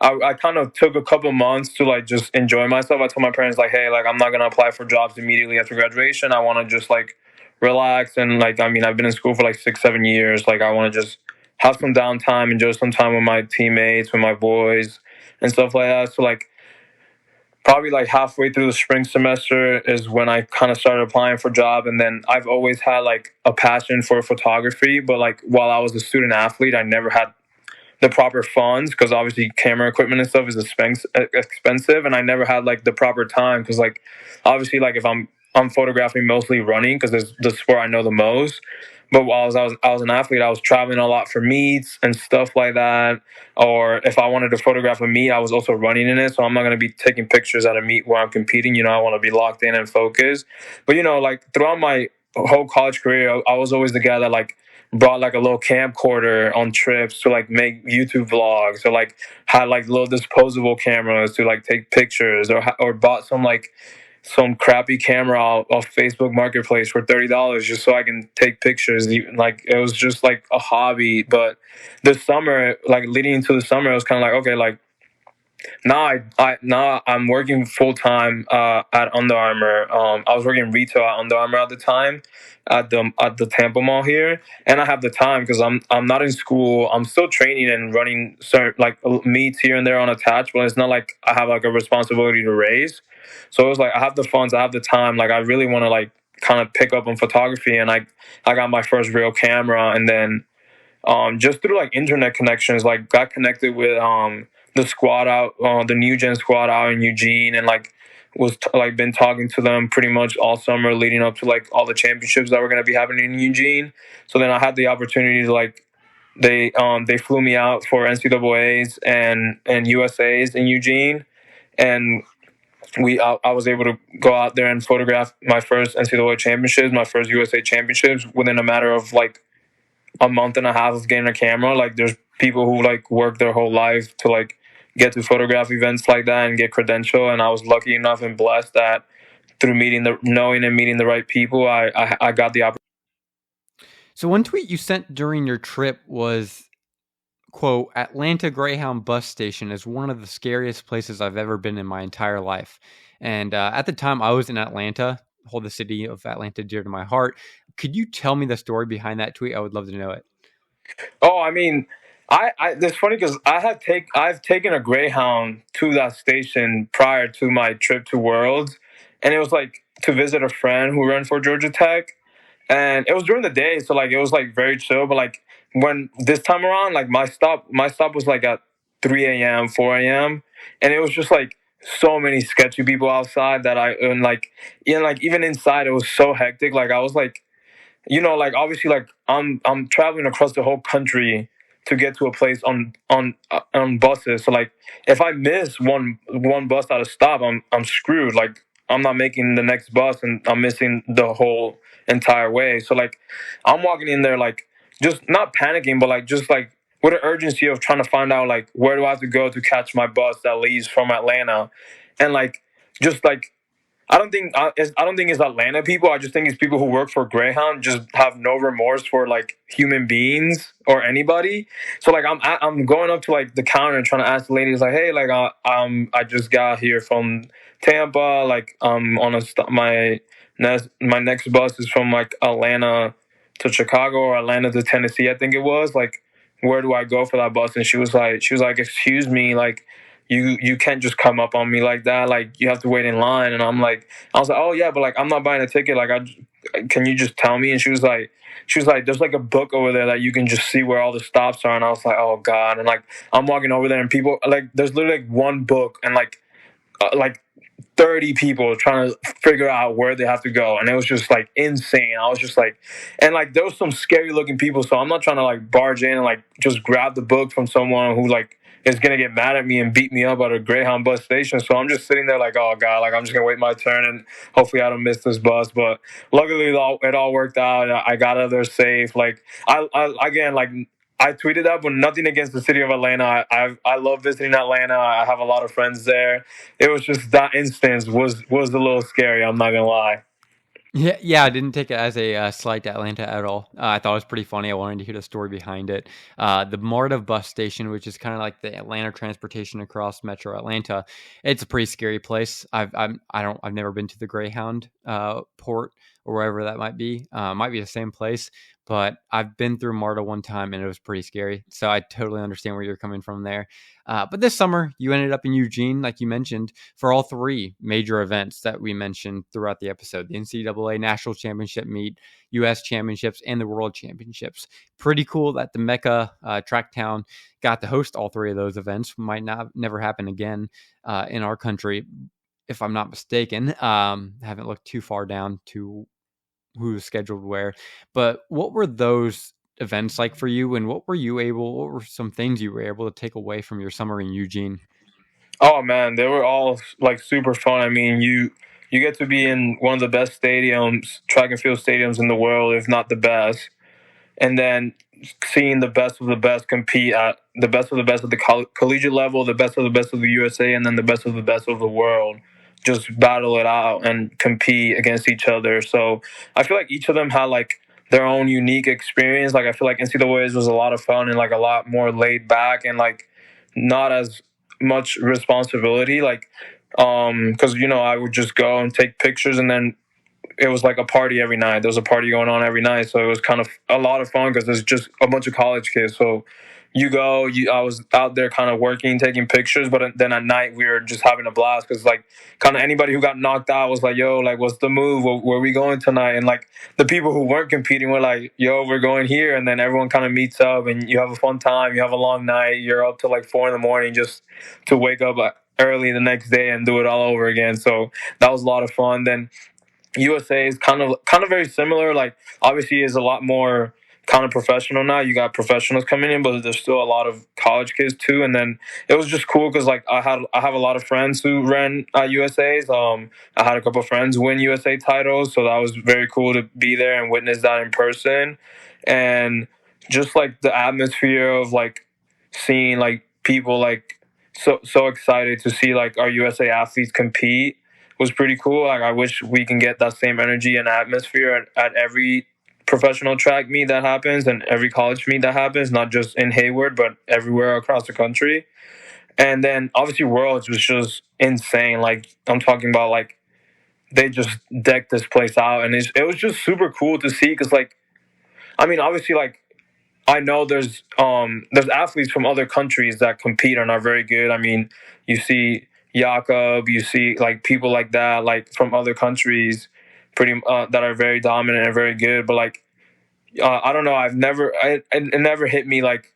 I kind of took a couple months to just enjoy myself. I told my parents hey, I'm not gonna apply for jobs immediately after graduation. I want to just relax and I've been in school for 6-7 years. I want to just have some downtime, enjoy some time with my teammates, with my boys and stuff like that. So probably halfway through the spring semester is when I kind of started applying for job. And then I've always had a passion for photography, but while I was a student athlete, I never had the proper funds, because obviously camera equipment and stuff is expensive, and I never had like the proper time, because like obviously like if I'm photographing mostly running because it's the sport I know the most. But while I was an athlete, I was traveling a lot for meets and stuff like that. Or if I wanted to photograph a meet, I was also running in it. So I'm not going to be taking pictures at a meet where I'm competing. I want to be locked in and focused. But, like throughout my whole college career, I was always the guy that like brought like a little camcorder on trips to like make YouTube vlogs, or like had like little disposable cameras to like take pictures, or bought some crappy camera off Facebook Marketplace for $30 just so I can take pictures. Like it was just like a hobby. But this summer, like leading into the summer, it was kind of like, okay, like now I'm working full time at Under Armour. I was working retail at Under Armour at the time, at the Tampa Mall here, and I have the time because I'm not in school. I'm still training and running certain like meets here and there on attached, but it's not like I have like a responsibility to raise. So it was like I have the funds, I have the time. Like I really want to like kind of pick up on photography, and I got my first real camera, and then just through like internet connections, like got connected with the squad out, the new gen squad out in Eugene, and like was like been talking to them pretty much all summer leading up to like all the championships that were going to be happening in Eugene. So then I had the opportunity to like they flew me out for NCAAs and USAs in Eugene, and I was able to go out there and photograph my first NCAA championships, my first USA championships within a matter of like a month and a half of getting a camera. Like there's people who like work their whole life to like get to photograph events like that and get credential, and I was lucky enough and blessed that through knowing and meeting the right people, I got the opportunity. So one tweet you sent during your trip was, quote, "Atlanta Greyhound bus station is one of the scariest places I've ever been in my entire life." And at the time I was in Atlanta, hold the city of Atlanta dear to my heart. Could you tell me the story behind that tweet? I would love to know it. Oh, I mean, it's funny because I've taken a Greyhound to that station prior to my trip to Worlds, and it was like to visit a friend who ran for Georgia Tech, and it was during the day, so like it was like very chill. But like when this time around, like my stop was like at 3 a.m., 4 a.m., and it was just like so many sketchy people outside that like even inside it was so hectic. Like I was like, like obviously, like I'm traveling across the whole country to get to a place on buses. So like, if I miss one bus at a stop, I'm screwed. Like I'm not making the next bus, and I'm missing the whole entire way. So like, I'm walking in there like just not panicking, but like just like with an urgency of trying to find out like where do I have to go to catch my bus that leaves from Atlanta, and like just like I don't think it's Atlanta people. I just think it's people who work for Greyhound just have no remorse for like human beings or anybody. So like I'm going up to like the counter and trying to ask the ladies like, hey, like I just got here from Tampa. Like on my next bus is from like Atlanta to Chicago or Atlanta to Tennessee, I think it was. Like, where do I go for that bus? And she was like, excuse me, like, you can't just come up on me like that. Like, you have to wait in line. And I was like, oh yeah, but like I'm not buying a ticket. Like, can you just tell me? And she was like, there's like a book over there that you can just see where all the stops are. And I was like, oh God. And like I'm walking over there and people like there's literally like one book and like 30 people trying to figure out where they have to go, and it was just like insane. I was just like, and like there was some scary looking people, so I'm not trying to like barge in and like just grab the book from someone who like is gonna get mad at me and beat me up at a Greyhound bus station. So I'm just sitting there like, oh God, like I'm just gonna wait my turn and hopefully I don't miss this bus. But luckily it all worked out. I got out of there safe. Like I again, like I tweeted that, but nothing against the city of Atlanta. I love visiting Atlanta. I have a lot of friends there. It was just that instance was a little scary. I'm not gonna lie. Yeah, I didn't take it as a slight to Atlanta at all. I thought it was pretty funny. I wanted to hear the story behind it. The MARTA bus station, which is kind of like the Atlanta transportation across Metro Atlanta, it's a pretty scary place. I've never been to the Greyhound port or wherever that might be. Might be the same place, but I've been through MARTA one time and it was pretty scary. So I totally understand where you're coming from there. But this summer, you ended up in Eugene, like you mentioned, for all three major events that we mentioned throughout the episode: the NCAA National Championship meet, U.S. Championships, and the World Championships. Pretty cool that the Mecca track town got to host all three of those events. Might never happen again in our country, if I'm not mistaken. Haven't looked too far down to who's scheduled where, but what were those events like for you, and what were some things you were able to take away from your summer in Eugene? Oh man, they were all like super fun. I mean, you get to be in one of the best stadiums, track and field stadiums in the world, if not the best, and then seeing the best of the best compete at the best of the best at the collegiate level, the best of the best of the USA, and then the best of the best of the world. Just battle it out and compete against each other. So I feel like each of them had like their own unique experience. Like I feel like NCAA's was a lot of fun and like a lot more laid back and like not as much responsibility. Like because I would just go and take pictures, and then it was like a party every night. There was a party going on every night, so it was kind of a lot of fun because there's just a bunch of college kids. So I was out there kind of working, taking pictures, but then at night we were just having a blast because like kind of anybody who got knocked out was like, "Yo, like, what's the move? Where are we going tonight?" And like the people who weren't competing were like, "Yo, we're going here," and then everyone kind of meets up and you have a fun time. You have a long night. You're up till like 4 a.m. just to wake up early the next day and do it all over again. So that was a lot of fun. Then USA is kind of very similar. Like obviously is a lot more kind of professional now. You got professionals coming in, but there's still a lot of college kids too. And then it was just cool because like I have a lot of friends who ran USA's. I had a couple of friends win USA titles, so that was very cool to be there and witness that in person. And just like the atmosphere of like seeing like people like so excited to see like our USA athletes compete was pretty cool. Like I wish we can get that same energy and atmosphere at every professional track meet that happens and every college meet that happens, not just in Hayward, but everywhere across the country. And then obviously Worlds was just insane. Like I'm talking about like they just decked this place out, and it was just super cool to see because like I mean obviously like I know there's athletes from other countries that compete and are very good. I mean you see Jakob, you see like people like that, like from other countries, that are very dominant and very good. But like, I don't know, it never hit me like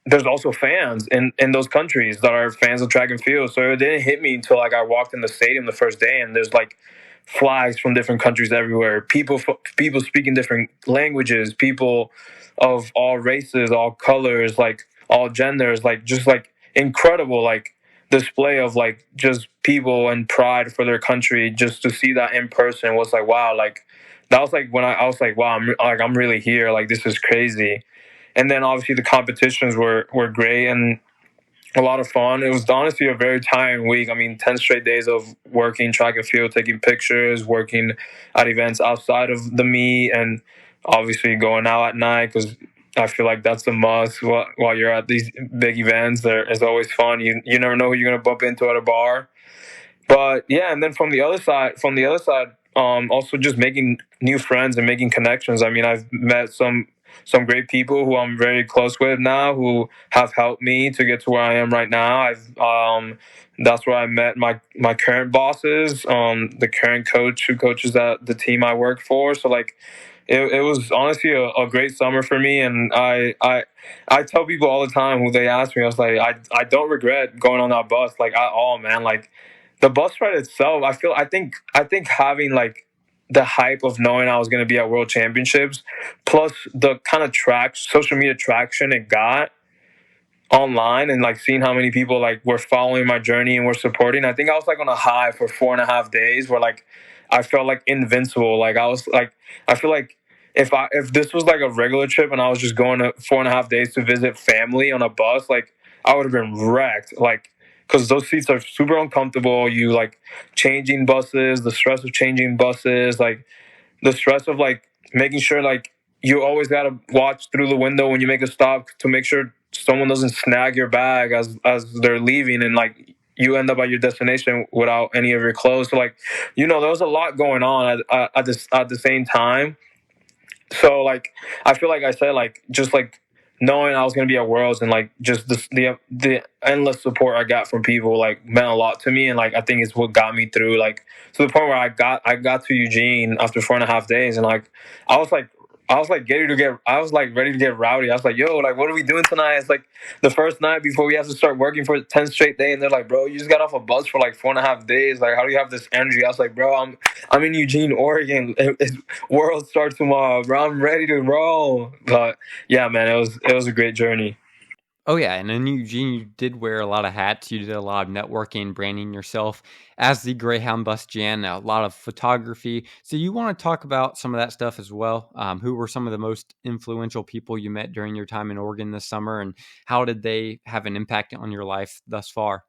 there's also fans in those countries that are fans of track and field. So it didn't hit me until like I walked in the stadium the first day, and there's like flags from different countries everywhere. People speaking different languages. People of all races, all colors, like all genders. Like just like incredible, like display of like just people and pride for their country. Just to see that in person was like wow. Like that was like when I was like wow. I'm really here. Like this is crazy. And then obviously the competitions were great and a lot of fun. It was honestly a very tiring week. I mean, 10 straight days of working track and field, taking pictures, working at events outside of the meet, and obviously going out at night because I feel like that's the must while you're at these big events. There is always fun. You never know who you're going to bump into at a bar. But yeah, and then from the other side, also just making new friends and making connections. I mean, I've met some great people who I'm very close with now who have helped me to get to where I am right now. That's where I met my current bosses, the current coach who coaches the team I work for. So like it was honestly a great summer for me, and I tell people all the time who they ask me, I was like, I don't regret going on that bus like at all, man. Like the bus ride itself, I think having like the hype of knowing I was going to be at World Championships, plus the kind of social media traction it got online, and like seeing how many people like were following my journey and were supporting. I think I was like on a high for 4.5 days where like I felt like invincible. Like I feel like if this was like a regular trip and I was just going to 4.5 days to visit family on a bus, like I would have been wrecked. Like because those seats are super uncomfortable. You like changing buses, the stress of changing buses, like the stress of like making sure like you always gotta watch through the window when you make a stop to make sure someone doesn't snag your bag as they're leaving, and like you end up at your destination without any of your clothes. So like there was a lot going on at the same time. So like I feel like I said like just like knowing I was gonna be at Worlds and like just the endless support I got from people like meant a lot to me, and like I think it's what got me through like to the point where I got to Eugene after 4.5 days, and like I was like ready to get rowdy. I was like, yo, like what are we doing tonight? It's like the first night before we have to start working for 10 straight days, and they're like, bro, you just got off a bus for like 4.5 days. Like how do you have this energy? I was like, bro, I'm in Eugene, Oregon. World starts tomorrow, bro. I'm ready to roll. But yeah, man, it was a great journey. Oh yeah, and in Eugene, you did wear a lot of hats. You did a lot of networking, branding yourself as the Greyhound bus Jan, a lot of photography. So you want to talk about some of that stuff as well. Who were some of the most influential people you met during your time in Oregon this summer, and how did they have an impact on your life thus far?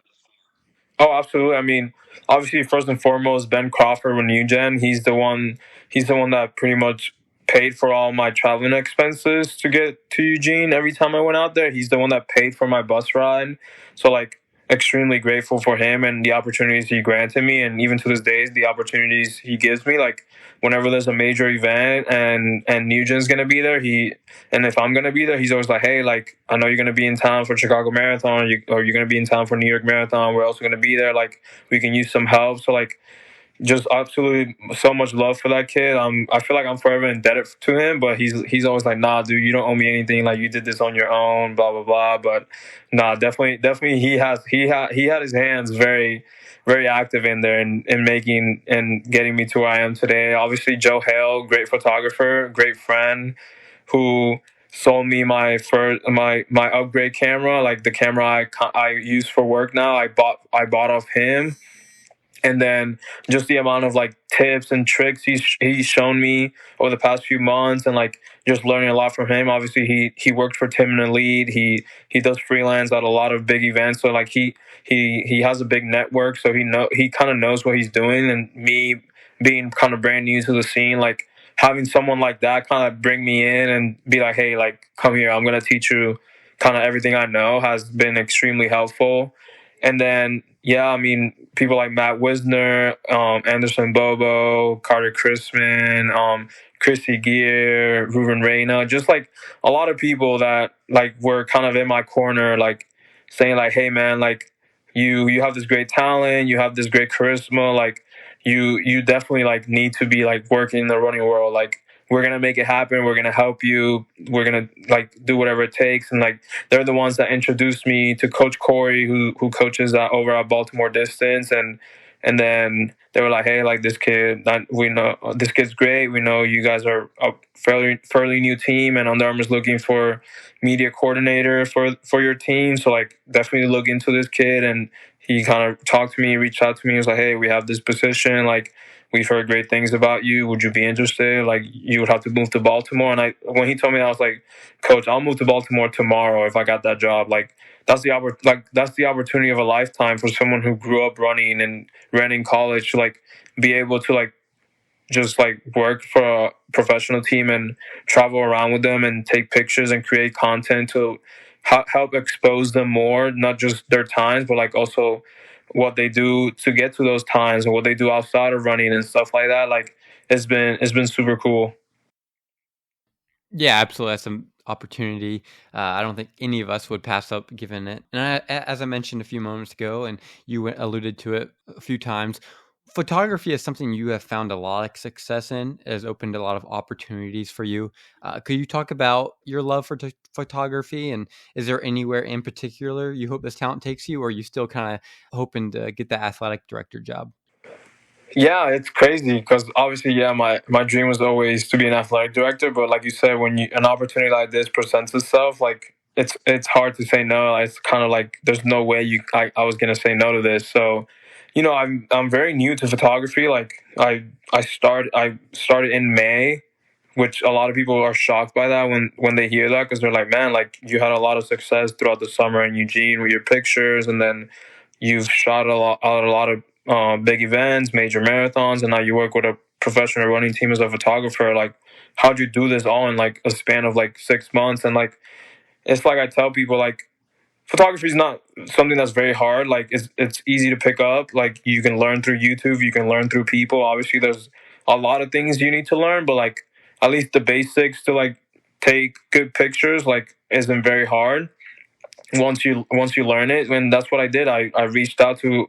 Oh, absolutely. I mean, obviously, first and foremost, Ben Crawford with NewGen. He's the one. He's the one that pretty much paid for all my traveling expenses to get to Eugene every time I went out there. He's the one that paid for my bus ride. So, like, extremely grateful for him and the opportunities he granted me, and even to this day, the opportunities he gives me. Like, whenever there's a major event and NewGen's gonna be there, and if I'm gonna be there, he's always like, "Hey, like I know you're gonna be in town for Chicago Marathon, or you're gonna be in town for New York Marathon. We're also gonna be there. Like we can use some help." So like, just absolutely so much love for that kid. I feel like I'm forever indebted to him, but he's always like, "Nah, dude, you don't owe me anything. Like you did this on your own." Blah blah blah. But nah, definitely he had his hands very active in there in making and getting me to where I am today. Obviously, Joe Hale, great photographer, great friend, who sold me my upgrade camera, like the camera I use for work now. I bought off him, and then just the amount of like tips and tricks he's shown me over the past few months, and like just learning a lot from him. Obviously, he worked for Tim and Elite. He does freelance at a lot of big events, so like he has a big network, so he kind of knows what he's doing. And me being kind of brand new to the scene, like having someone like that kind of bring me in and be like, hey, like come here, I'm gonna teach you kind of everything I know, has been extremely helpful. And then, yeah, I mean, people like Matt Wisner, Anderson Bobo, Carter Chrisman, Chrissy Gear, Ruben Reyna, just like a lot of people that like were kind of in my corner, like saying like, hey man, like you have this great talent, you have this great charisma, like you definitely like need to be like working in the running world. Like we're gonna make it happen, we're gonna help you, we're gonna like do whatever it takes. And like they're the ones that introduced me to Coach Corey, who coaches over at Baltimore Distance, and then they were like, hey, like this kid, we know this kid's great. We know you guys are a fairly new team, and Under Armour's looking for media coordinator for your team. So like definitely look into this kid. And he kind of talked to me, reached out to me. He was like, hey, we have this position. Like we've heard great things about you. Would you be interested? Like you would have to move to Baltimore. And when he told me that, I was like, Coach, I'll move to Baltimore tomorrow if I got that job. Like that's the opportunity of a lifetime for someone who grew up running and ran in college to like be able to like just like work for a professional team and travel around with them and take pictures and create content to help expose them more, not just their times, but like also what they do to get to those times and what they do outside of running and stuff like that. Like it's been super cool. Yeah, absolutely. That's an opportunity. I don't think any of us would pass up given it. And as I mentioned a few moments ago, and you alluded to it a few times, photography is something you have found a lot of success in. It has opened a lot of opportunities for you. Could you talk about your love for photography? And is there anywhere in particular you hope this talent takes you, or are you still kind of hoping to get the athletic director job? Yeah, it's crazy because obviously, yeah, my dream was always to be an athletic director. But like you said, when an opportunity like this presents itself, like it's hard to say no. It's kind of like there's no way I was gonna say no to this. So, I'm very new to photography. Like I started in May, which a lot of people are shocked by that when they hear that, because they're like, man, like you had a lot of success throughout the summer in Eugene with your pictures, and then you've shot a lot of big events, major marathons, and now you work with a professional running team as a photographer. Like, how'd you do this all in like a span of like 6 months? And like, it's like I tell people, like, photography is not something that's very hard. Like, it's easy to pick up. Like, you can learn through YouTube, you can learn through people. Obviously, there's a lot of things you need to learn, but like, at least the basics to like take good pictures like isn't very hard once you learn it. And that's what I did. I reached out to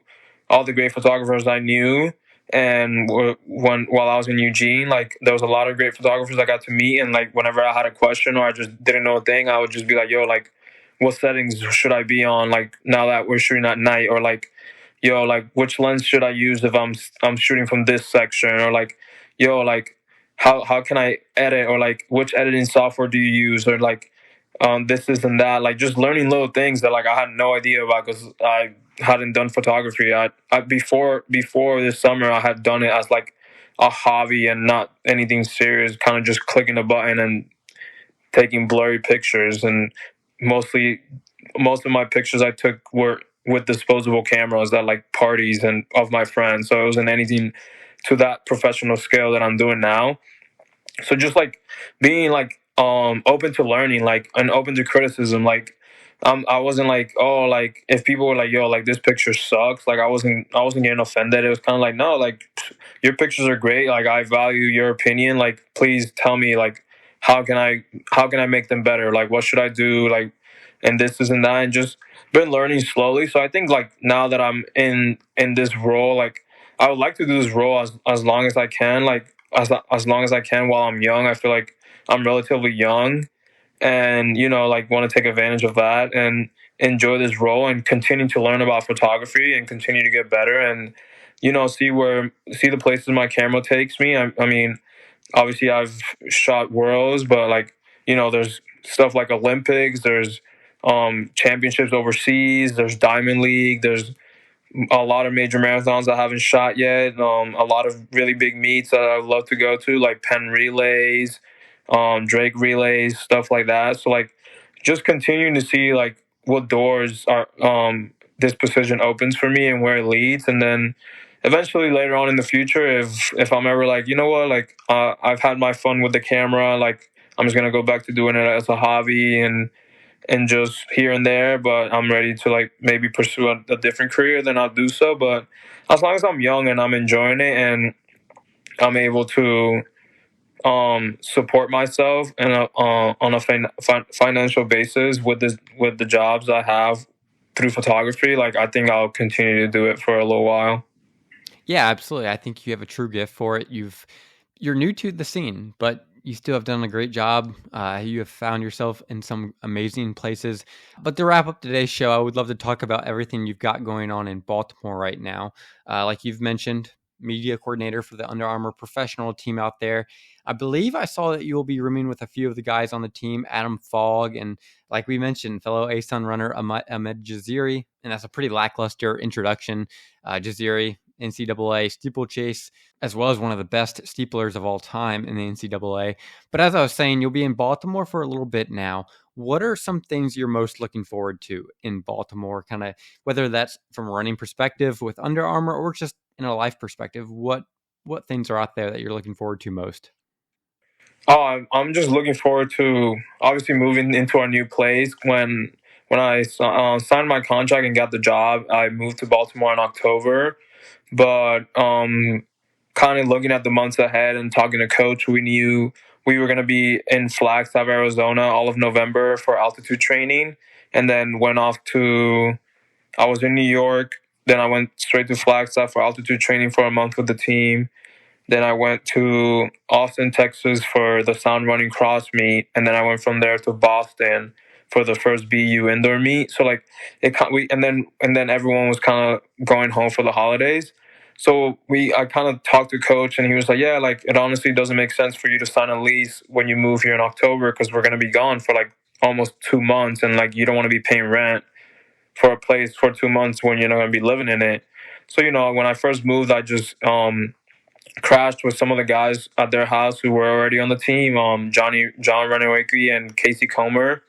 all the great photographers I knew, and while I was in Eugene, like there was a lot of great photographers I got to meet. And like whenever I had a question or I just didn't know a thing, I would just be like, "Yo, like, what settings should I be on? Like now that we're shooting at night, or like, yo, like which lens should I use if I'm shooting from this section, or like, yo, like." How can I edit, or like which editing software do you use, or like this and that, like just learning little things that like I had no idea about because I hadn't done photography. I before this summer I had done it as like a hobby and not anything serious, kind of just clicking a button and taking blurry pictures. And mostly most of my pictures I took were with disposable cameras at like parties and of my friends, so it wasn't anything to that professional scale that I'm doing now. So just like being like open to learning, like, and open to criticism. Like I wasn't like, oh, like if people were like, yo, like this picture sucks, like I wasn't getting offended. It was kind of like, no, like your pictures are great, like I value your opinion, like please tell me like how can I make them better, like what should I do, like, and this and that. And just been learning slowly. So I think like now that I'm in this role, like I would like to do this role as long as I can, like as long as I can while I'm young. I feel like I'm relatively young, and like want to take advantage of that and enjoy this role and continue to learn about photography and continue to get better, and see the places my camera takes me. I mean, obviously I've shot worlds, but like there's stuff like Olympics, there's championships overseas, there's Diamond League, there's a lot of major marathons I haven't shot yet. A lot of really big meets that I'd love to go to, like Penn Relays, Drake Relays, stuff like that. So like, just continuing to see like what doors are this position opens for me and where it leads, and then eventually later on in the future, if I'm ever like, you know what, like I've had my fun with the camera, like I'm just gonna go back to doing it as a hobby and just here and there, but I'm ready to like maybe pursue a different career, then I'll do so. But as long as I'm young and I'm enjoying it and I'm able to support myself and on a financial basis with the jobs I have through photography, like I think I'll continue to do it for a little while. Yeah, absolutely. I think you have a true gift for it. You're new to the scene, but you still have done a great job. You have found yourself in some amazing places. But to wrap up today's show, I would love to talk about everything you've got going on in Baltimore right now. Like you've mentioned, media coordinator for the Under Armour professional team out there. I believe I saw that you will be rooming with a few of the guys on the team, Adam Fogg, and like we mentioned, fellow ASUN runner Ahmed Jaziri. And that's a pretty lackluster introduction. Jaziri, NCAA steeplechase, as well as one of the best steeplers of all time in the NCAA. But as I was saying, you'll be in Baltimore for a little bit now. What are some things you're most looking forward to in Baltimore? Kind of whether that's from a running perspective with Under Armour or just in a life perspective. What things are out there that you're looking forward to most? Oh, I'm just looking forward to obviously moving into our new place. When I signed my contract and got the job, I moved to Baltimore in October. But kind of looking at the months ahead and talking to coach, we knew we were going to be in Flagstaff, Arizona, all of November for altitude training, and then I was in New York. Then I went straight to Flagstaff for altitude training for a month with the team. Then I went to Austin, Texas for the Sound Running Cross meet, and then I went from there to Boston for the first BU indoor meet. So like and then everyone was kind of going home for the holidays. So I kind of talked to coach, and he was like, yeah, like it honestly doesn't make sense for you to sign a lease when you move here in October because we're going to be gone for like almost 2 months, and like you don't want to be paying rent for a place for 2 months when you're not going to be living in it. So when I first moved, I just crashed with some of the guys at their house who were already on the team, John Reneweki and Casey Comer.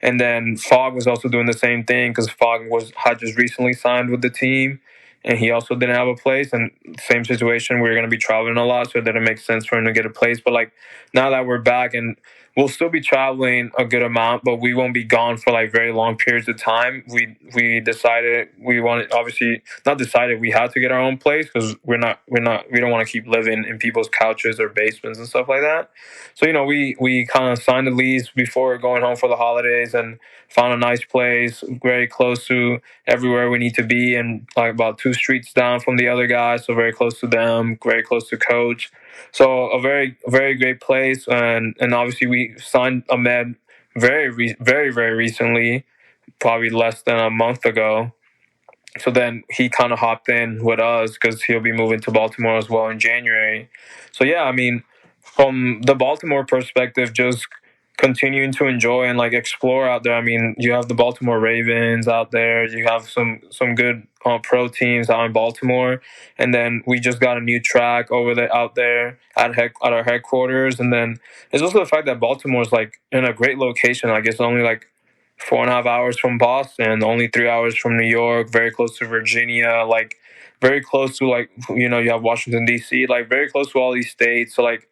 And then Fogg was also doing the same thing because Fogg had just recently signed with the team, and he also didn't have a place. And same situation, we were going to be traveling a lot, so it didn't make sense for him to get a place. But like now that we're back and we'll still be traveling a good amount, but we won't be gone for like very long periods of time. We decided we wanted, obviously not decided, we had to get our own place because we don't want to keep living in people's couches or basements and stuff like that. So we kind of signed the lease before going home for the holidays and found a nice place very close to everywhere we need to be, and like about 2 streets down from the other guys, so very close to them, very close to coach. So a very, very great place, and obviously we signed Ahmed very, very recently, probably less than a month ago. So then he kind of hopped in with us because he'll be moving to Baltimore as well in January. So yeah, I mean, from the Baltimore perspective, just continuing to enjoy and like explore out there. I mean, you have the Baltimore Ravens out there. You have some good pro teams out in Baltimore, and then we just got a new track out there at our headquarters. And then there's also the fact that Baltimore is like in a great location. Like it's only like 4.5 hours from Boston, only 3 hours from New York, very close to Virginia, like very close to like you have Washington D.C., like very close to all these states. So like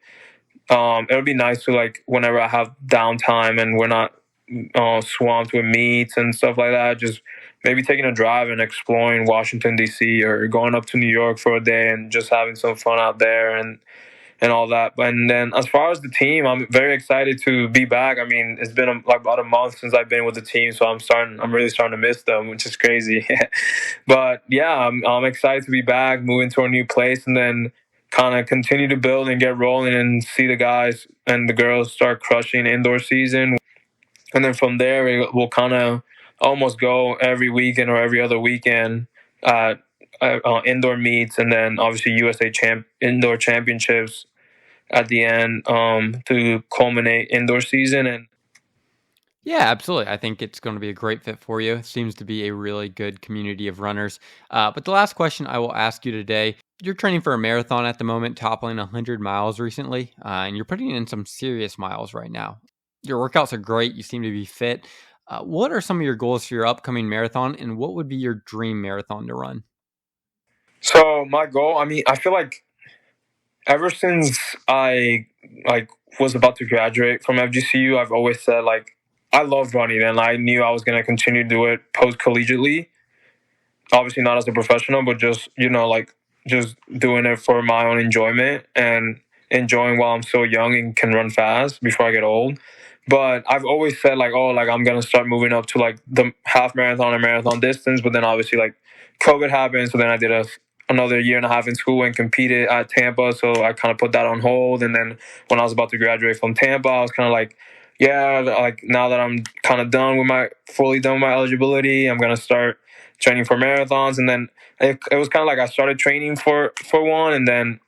it would be nice to like whenever I have downtime and we're not swamped with meets and stuff like that, just maybe taking a drive and exploring Washington D.C. or going up to New York for a day and just having some fun out there and all that. And then as far as the team, I'm very excited to be back. I mean, it's been like about a month since I've been with the team, so I'm really starting to miss them, which is crazy. But yeah, I'm excited to be back, moving to a new place, and then kind of continue to build and get rolling and see the guys and the girls start crushing indoor season. And then from there, we'll kind of almost go every weekend or every other weekend at indoor meets, and then obviously USA indoor championships at the end to culminate indoor season. And yeah, absolutely. I think it's going to be a great fit for you. It seems to be a really good community of runners. But the last question I will ask you today, you're training for a marathon at the moment, toppling 100 miles recently, and you're putting in some serious miles right now. Your workouts are great. You seem to be fit. What are some of your goals for your upcoming marathon, and what would be your dream marathon to run? So my goal, I mean, I feel like ever since I was about to graduate from FGCU, I've always said like I love running, and I knew I was going to continue to do it post collegiately. Obviously not as a professional, but just like just doing it for my own enjoyment and enjoying while I'm so young and can run fast before I get old. But I've always said like, oh, like I'm gonna start moving up to like the half marathon or marathon distance. But then obviously like COVID happened, so then I did another year and a half in school and competed at Tampa. So I kind of put that on hold. And then when I was about to graduate from Tampa, I was kind of like, yeah, like now that I'm kind of fully done with my eligibility, I'm gonna start training for marathons. And then it was kind of like I started training for one, and then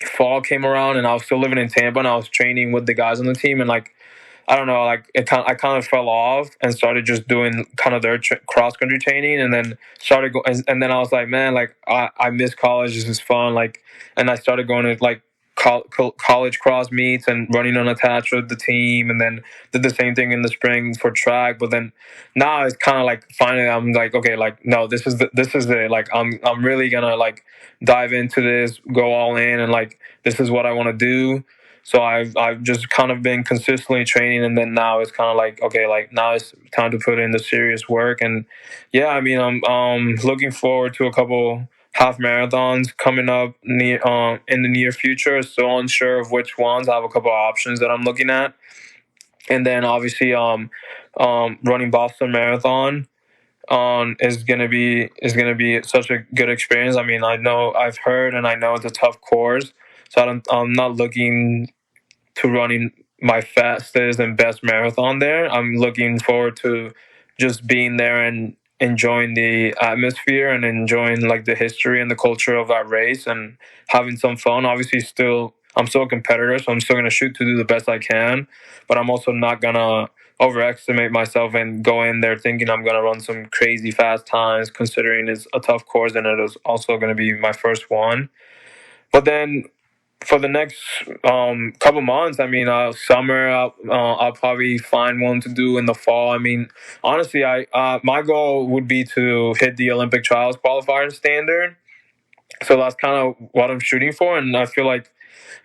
fall came around and I was still living in Tampa and I was training with the guys on the team, and like I don't know, like I kind of fell off and started just doing kind of their cross country training, and then and then I was like, man, like I miss college. This is fun. Like, and I started going to like college cross meets and running unattached with the team, and then did the same thing in the spring for track. But then now it's kind of like finally I'm like, okay, like no, this is it. Like I'm really gonna like dive into this, go all in, and like this is what I want to do. So I've just kind of been consistently training, and then now it's kind of like, okay, like now it's time to put in the serious work. And yeah, I mean, I'm looking forward to a couple half marathons coming up in the near future. Still unsure of which ones. I have a couple of options that I'm looking at, and then obviously running Boston Marathon is gonna be such a good experience. I mean, I've heard and I know it's a tough course, so I'm not looking to running my fastest and best marathon there. I'm looking forward to just being there and enjoying the atmosphere and enjoying like the history and the culture of that race and having some fun. Obviously, I'm still a competitor, so I'm still gonna shoot to do the best I can, but I'm also not gonna overestimate myself and go in there thinking I'm gonna run some crazy fast times, considering it's a tough course and it is also gonna be my first one. But then for the next couple months, I mean, summer, I'll probably find one to do in the fall. I mean, honestly, my goal would be to hit the Olympic trials qualifier standard. So that's kind of what I'm shooting for, and I feel like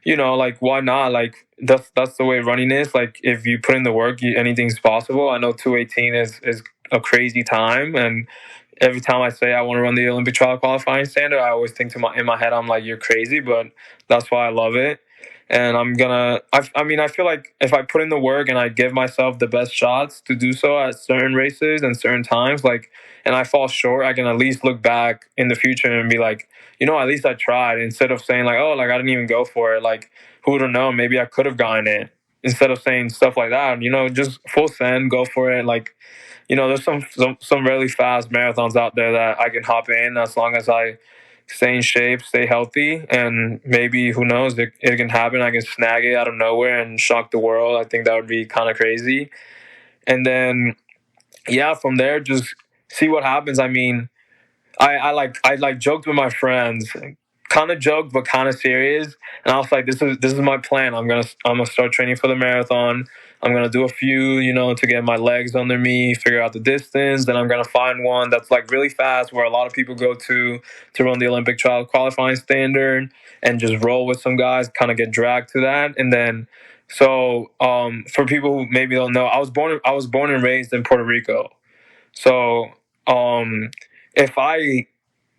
like why not? Like that's the way running is. Like if you put in the work, anything's possible. I know 2:18 is a crazy time, and every time I say I want to run the Olympic trial qualifying standard, I always think in my head, I'm like, you're crazy, but that's why I love it. And I feel like if I put in the work and I give myself the best shots to do so at certain races and certain times, like, and I fall short, I can at least look back in the future and be like, at least I tried, instead of saying like, oh, like I didn't even go for it. Like, who would have known? Maybe I could have gotten it. Instead of saying stuff like that, just full send, go for it. Like, there's some really fast marathons out there that I can hop in as long as I stay in shape, stay healthy, and maybe, who knows, it can happen. I can snag it out of nowhere and shock the world. I think that would be kind of crazy. And then, yeah, from there, just see what happens. I mean, I joked with my friends, kind of joked but kind of serious, and I was like, this is my plan. I'm gonna start training for the marathon. I'm gonna do a few, to get my legs under me, figure out the distance. Then I'm gonna find one that's like really fast, where a lot of people go to run the Olympic trial qualifying standard, and just roll with some guys, kind of get dragged to that. And then, so for people who maybe don't know, I was born and raised in Puerto Rico. So if I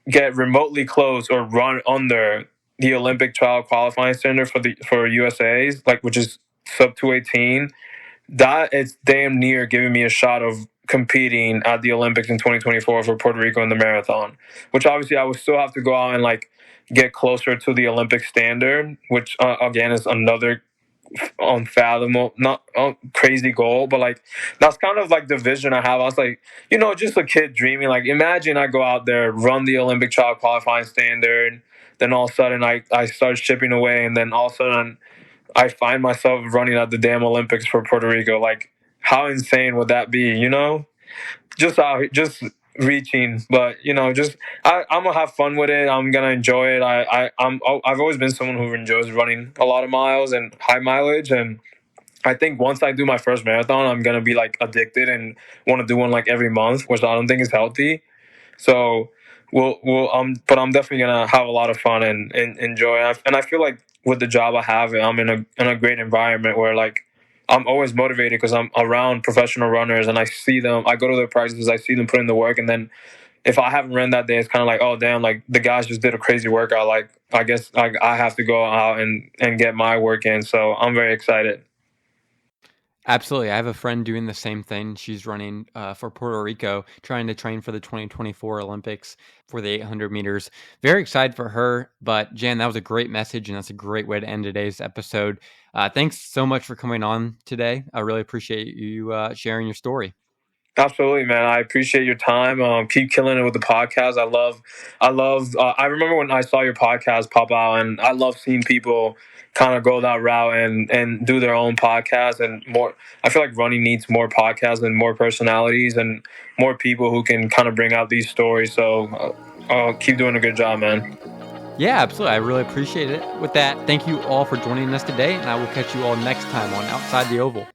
get remotely close or run under the Olympic trial qualifying standard for USA's, like, which is sub 2:18, that is damn near giving me a shot of competing at the Olympics in 2024 for Puerto Rico in the marathon. Which obviously I would still have to go out and like get closer to the Olympic standard, which again is another unfathomable, not crazy goal, but like that's kind of like the vision I have. I was like, just a kid dreaming. Like, imagine I go out there, run the Olympic trial qualifying standard, then all of a sudden I start chipping away, and then all of a sudden I find myself running at the damn Olympics for Puerto Rico. Like, how insane would that be? Just reaching, but I'm gonna have fun with it. I'm gonna enjoy it. I've always been someone who enjoys running a lot of miles and high mileage, and I think once I do my first marathon, I'm gonna be like addicted and want to do one like every month, which I don't think is healthy. So but I'm definitely gonna have a lot of fun and enjoy it. And I feel like with the job I have, I'm in a great environment where like I'm always motivated because I'm around professional runners and I see them. I go to their practices, I see them put in the work, and then if I haven't run that day, it's kind of like, oh damn, like the guys just did a crazy workout. Like, I guess I have to go out and get my work in. So I'm very excited. Absolutely. I have a friend doing the same thing. She's running for Puerto Rico, trying to train for the 2024 Olympics for the 800 meters. Very excited for her. But Jan, that was a great message, and that's a great way to end today's episode. Thanks so much for coming on today. I really appreciate you sharing your story. Absolutely, man. I appreciate your time. Keep killing it with the podcast. I remember when I saw your podcast pop out, and I love seeing people kind of go that route and do their own podcast and more. I feel like running needs more podcasts and more personalities and more people who can kind of bring out these stories. So keep doing a good job, man. Yeah, absolutely. I really appreciate it. With that, thank you all for joining us today, and I will catch you all next time on Outside the Oval.